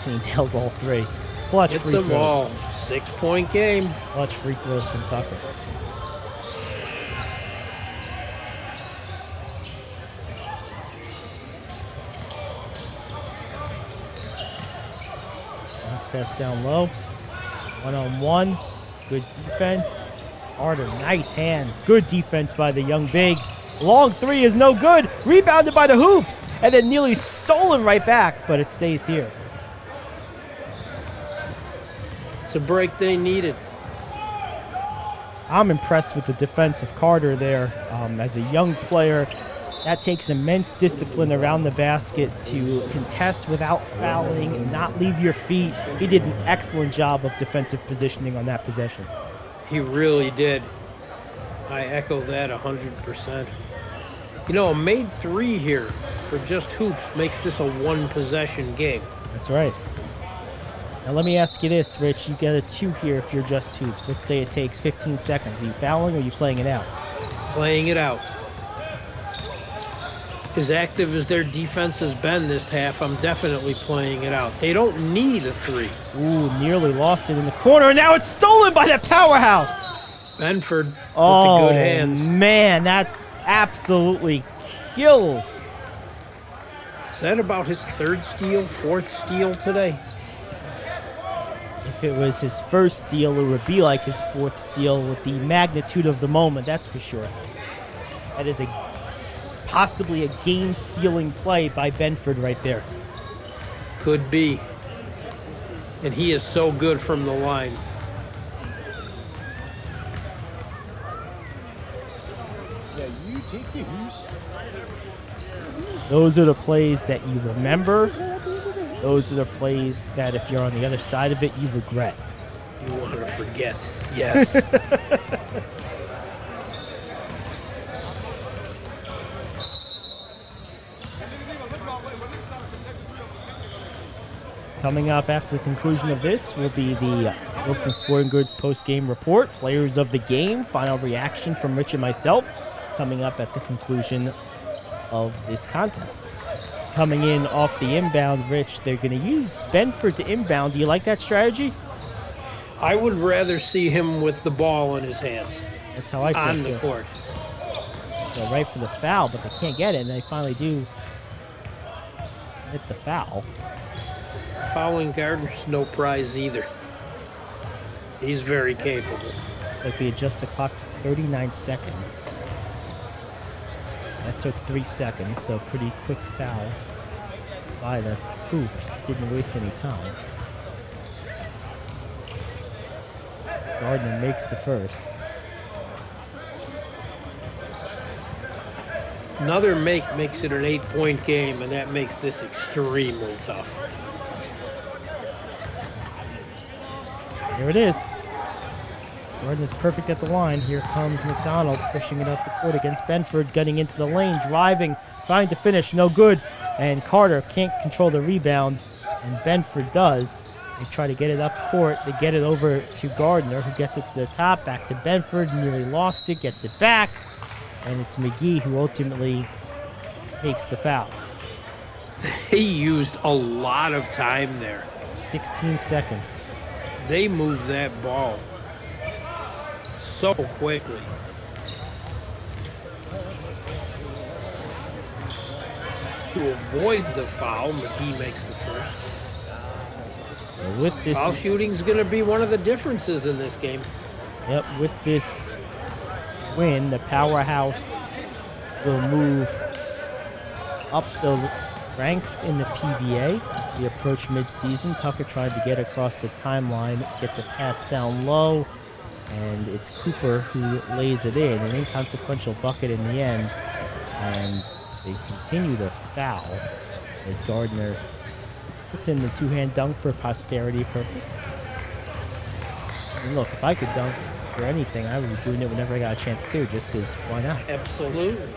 He nails all 3. Clutch Hits free them all. throws. 6-point game. Clutch free throws from Tucker. Let's pass down low. 1-on-1. Good defense. Carter, nice hands. Good defense by the young big. Long 3 is no good. Rebounded by the Hoops. And then nearly stolen right back, but it stays here. It's a break they needed. I'm impressed with the defense of Carter there. As a young player, that takes immense discipline around the basket to contest without fouling and not leave your feet. He did an excellent job of defensive positioning on that possession. He really did. I echo that 100%. You know, a made 3 here for Just Hoops makes this a 1-possession game. That's right. Now let me ask you this, Rich. You get a 2 here if you're Just Hoops. Let's say it takes 15 seconds. Are you fouling or are you playing it out? Playing it out. As active as their defense has been this half, I'm definitely playing it out. They don't need a 3. Ooh, nearly lost it in the corner, and now it's stolen by the Powerhouse. Benford with Oh, the good hands. man, that absolutely kills. Is that about his 3rd steal, 4th steal today? If it was his first steal, it would be like his 4th steal with the magnitude of the moment, that's for sure. That is possibly a game-sealing play by Benford right there. Could be. And he is so good from the line. Those are the plays that you remember. Those are the plays that if you're on the other side of it, you regret. You want to forget. Yes. Coming up after the conclusion of this will be the Wilson Sporting Goods post-game report, players of the game, final reaction from Rich and myself, coming up at the conclusion of this contest. Coming in off the inbound, Rich, they're going to use Benford to inbound. Do you like that strategy? I would rather see him with the ball in his hands. That's how I feel on too. the court. They're right for the foul, but they can't get it, and they finally do hit the foul. Fouling Gardner's no prize either. He's very capable. So if we adjust the clock to 39 seconds. That took 3 seconds, so pretty quick foul by the Hoops. Didn't waste any time. Gardner makes the first. Another makes it an 8-point game, and that makes this extremely tough. Here it is. Gardner's perfect at the line. Here comes McDonald pushing it up the court against Benford, getting into the lane, driving, trying to finish, no good. And Carter can't control the rebound, and Benford does. They try to get it up court. They get it over to Gardner, who gets it to the top, back to Benford, nearly lost it, gets it back. And it's McGee who ultimately takes the foul. He used a lot of time there. 16 seconds. They moved that ball so quickly. To avoid the foul, McGee makes the first. So with this, Foul shooting's going to be one of the differences in this game. Yep, with this win, the Powerhouse will move up the ranks in the PBA. As we approach midseason, Tucker tried to get across the timeline, gets a pass down low, and it's Cooper who lays it in, an inconsequential bucket in the end, and they continue to foul as Gardner puts in the two-hand dunk for posterity purpose. And look, if I could dunk for anything, I would be doing it whenever I got a chance to, just because why not? Absolutely.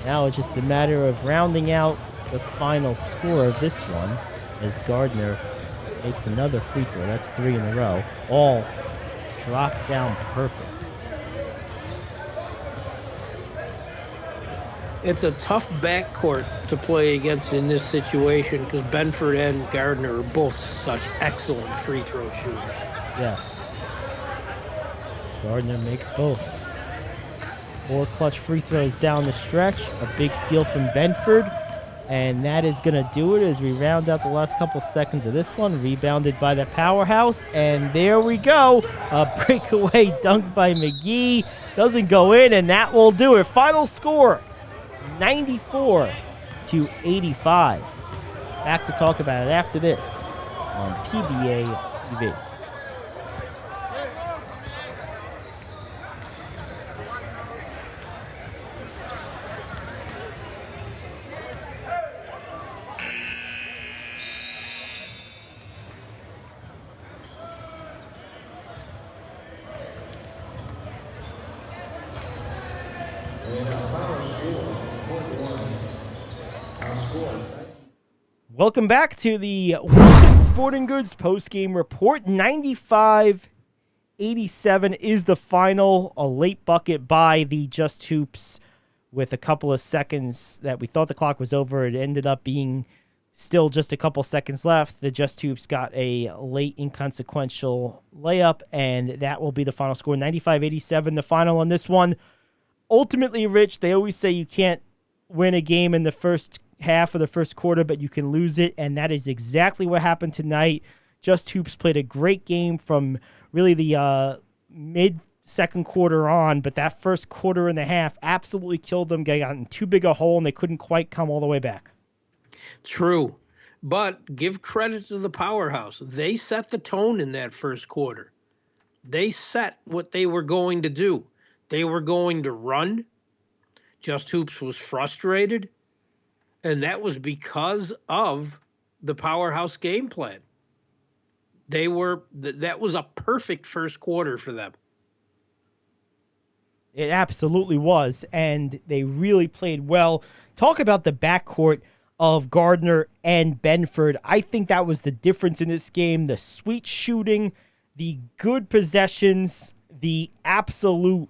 Now it's just a matter of rounding out the final score of this one as Gardner makes another free throw. That's 3 in a row. All dropped down perfect. It's a tough backcourt to play against in this situation because Benford and Gardner are both such excellent free throw shooters. Yes. Gardner makes both. 4 clutch free throws down the stretch. A big steal from Benford. And that is going to do it as we round out the last couple seconds of this one. Rebounded by the Powerhouse. And there we go. A breakaway dunk by McGee. Doesn't go in, and that will do it. Final score, 94-85. Back to talk about it after this on PBA TV. Welcome back to the Wilson Sporting Goods post-game report. 95-85 95-87 is the final. A late bucket by the Just Hoops with a couple of seconds that we thought the clock was over. It ended up being still just a couple seconds left. The Just Hoops got a late inconsequential layup, and that will be the final score. 95-87, the final on this one. Ultimately, Rich, they always say you can't win a game in the first half of the first quarter, but you can lose it, and that is exactly what happened tonight. Just Hoops played a great game from really the mid-second quarter on, but that first quarter and a half absolutely killed them. They got in too big a hole, and they couldn't quite come all the way back. True. But give credit to the Powerhouse. They set the tone in that first quarter. They set what they were going to do. They were going to run. Just Hoops was frustrated, and that was because of the Powerhouse game plan. That was a perfect first quarter for them. It absolutely was, and they really played well. Talk about the backcourt of Gardner and Benford. I think that was the difference in this game. The sweet shooting, the good possessions, the absolute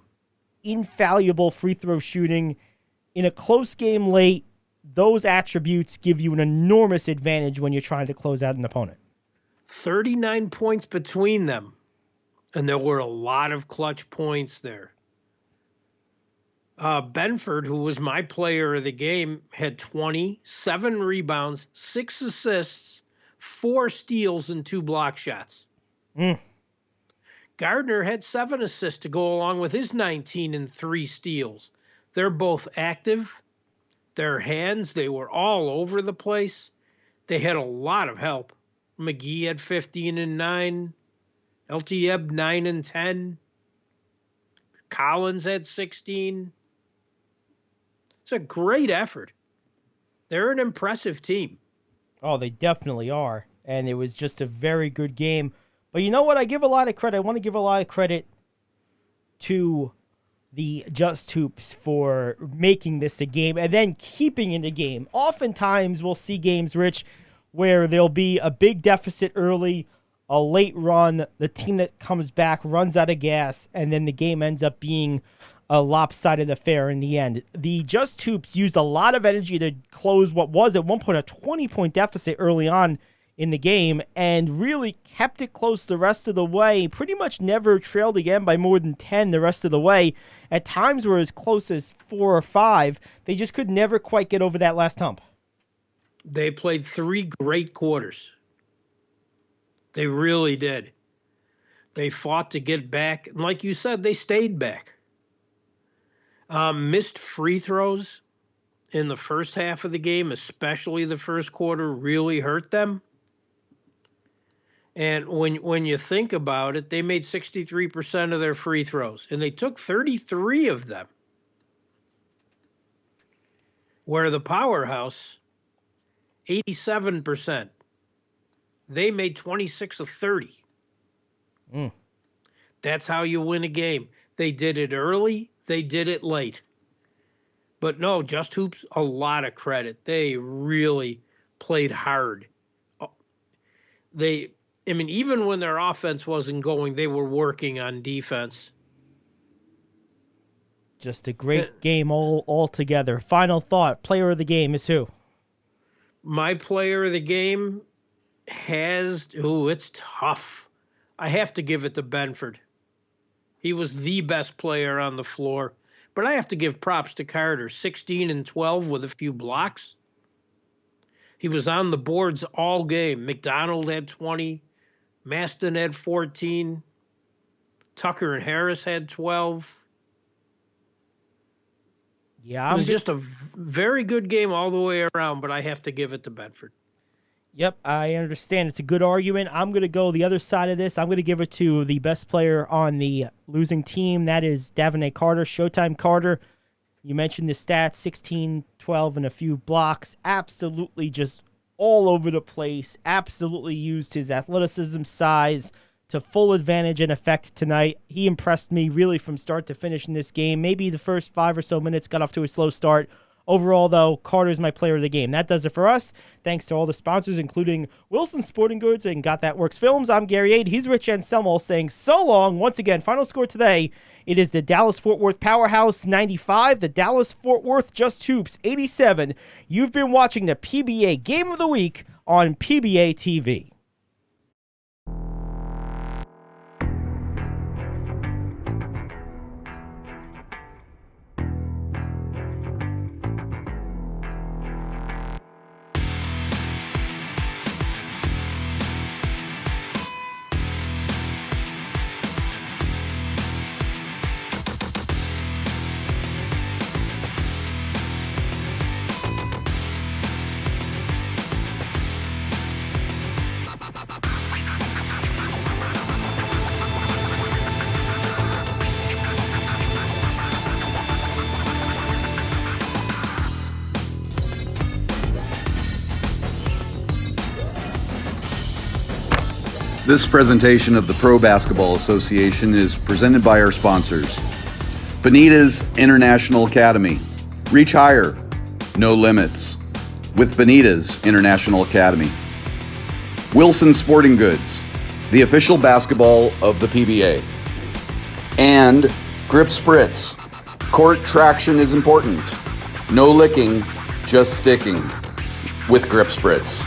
infallible free throw shooting. In a close game late, those attributes give you an enormous advantage when you're trying to close out an opponent. 39 points between them, and there were a lot of clutch points there. Benford, who was my player of the game, had 27 rebounds, 6 assists, 4 steals, and 2 block shots. Gardner had 7 assists to go along with his 19 and 3 steals. They're both active. Their hands, they were all over the place. They had a lot of help. McGee had 15 and 9. LTEB 9 and 10. Collins had 16. It's a great effort. They're an impressive team. Oh, they definitely are. And it was just a very good game. But you know what? I give a lot of credit. I want to give a lot of credit to the Just Hoops for making this a game and then keeping it a game. Oftentimes we'll see games, Rich, where there'll be a big deficit early, a late run, the team that comes back runs out of gas, and then the game ends up being a lopsided affair in the end. The Just Hoops used a lot of energy to close what was at one point a 20-point deficit early on in the game and really kept it close the rest of the way, pretty much never trailed again by more than 10 the rest of the way. At times were as close as 4 or 5. They just could never quite get over that last hump. They played 3 great quarters. They really did. They fought to get back. And like you said, they stayed back. Missed free throws in the first half of the game, especially the first quarter, really hurt them. And when you think about it, they made 63% of their free throws, and they took 33 of them. Where the Powerhouse, 87%. They made 26 of 30. That's how you win a game. They did it early. They did it late. But no, Just Hoops, a lot of credit. They really played hard. Even when their offense wasn't going, they were working on defense. Just a great game all together. Final thought, player of the game is who? My player of the game it's tough. I have to give it to Benford. He was the best player on the floor. But I have to give props to Carter, 16 and 12 with a few blocks. He was on the boards all game. McDonald had 20. Maston had 14. Tucker and Harris had 12. Yeah, it was just a very good game all the way around, but I have to give it to Benford. Yep, I understand. It's a good argument. I'm going to go the other side of this. I'm going to give it to the best player on the losing team. That is Davonte Carter, Showtime Carter. You mentioned the stats, 16, 12, and a few blocks. Absolutely just all over the place. Absolutely used his athleticism, size to full advantage and effect tonight. He impressed me really from start to finish in this game. Maybe the first 5 or so minutes got off to a slow start. Overall, though, Carter's my player of the game. That does it for us. Thanks to all the sponsors, including Wilson Sporting Goods and Got That Works Films. I'm Gary Ade. He's Rich Anselmo saying so long. Once again, final score today, it is the Dallas-Fort Worth Powerhouse 95, the Dallas-Fort Worth Just Hoops 87. You've been watching the PBA Game of the Week on PBA TV. This presentation of the Pro Basketball Association is presented by our sponsors. Benita's International Academy. Reach higher, no limits. With Benita's International Academy. Wilson Sporting Goods, the official basketball of the PBA. And Grip Spritz. Court traction is important. No licking, just sticking. With Grip Spritz.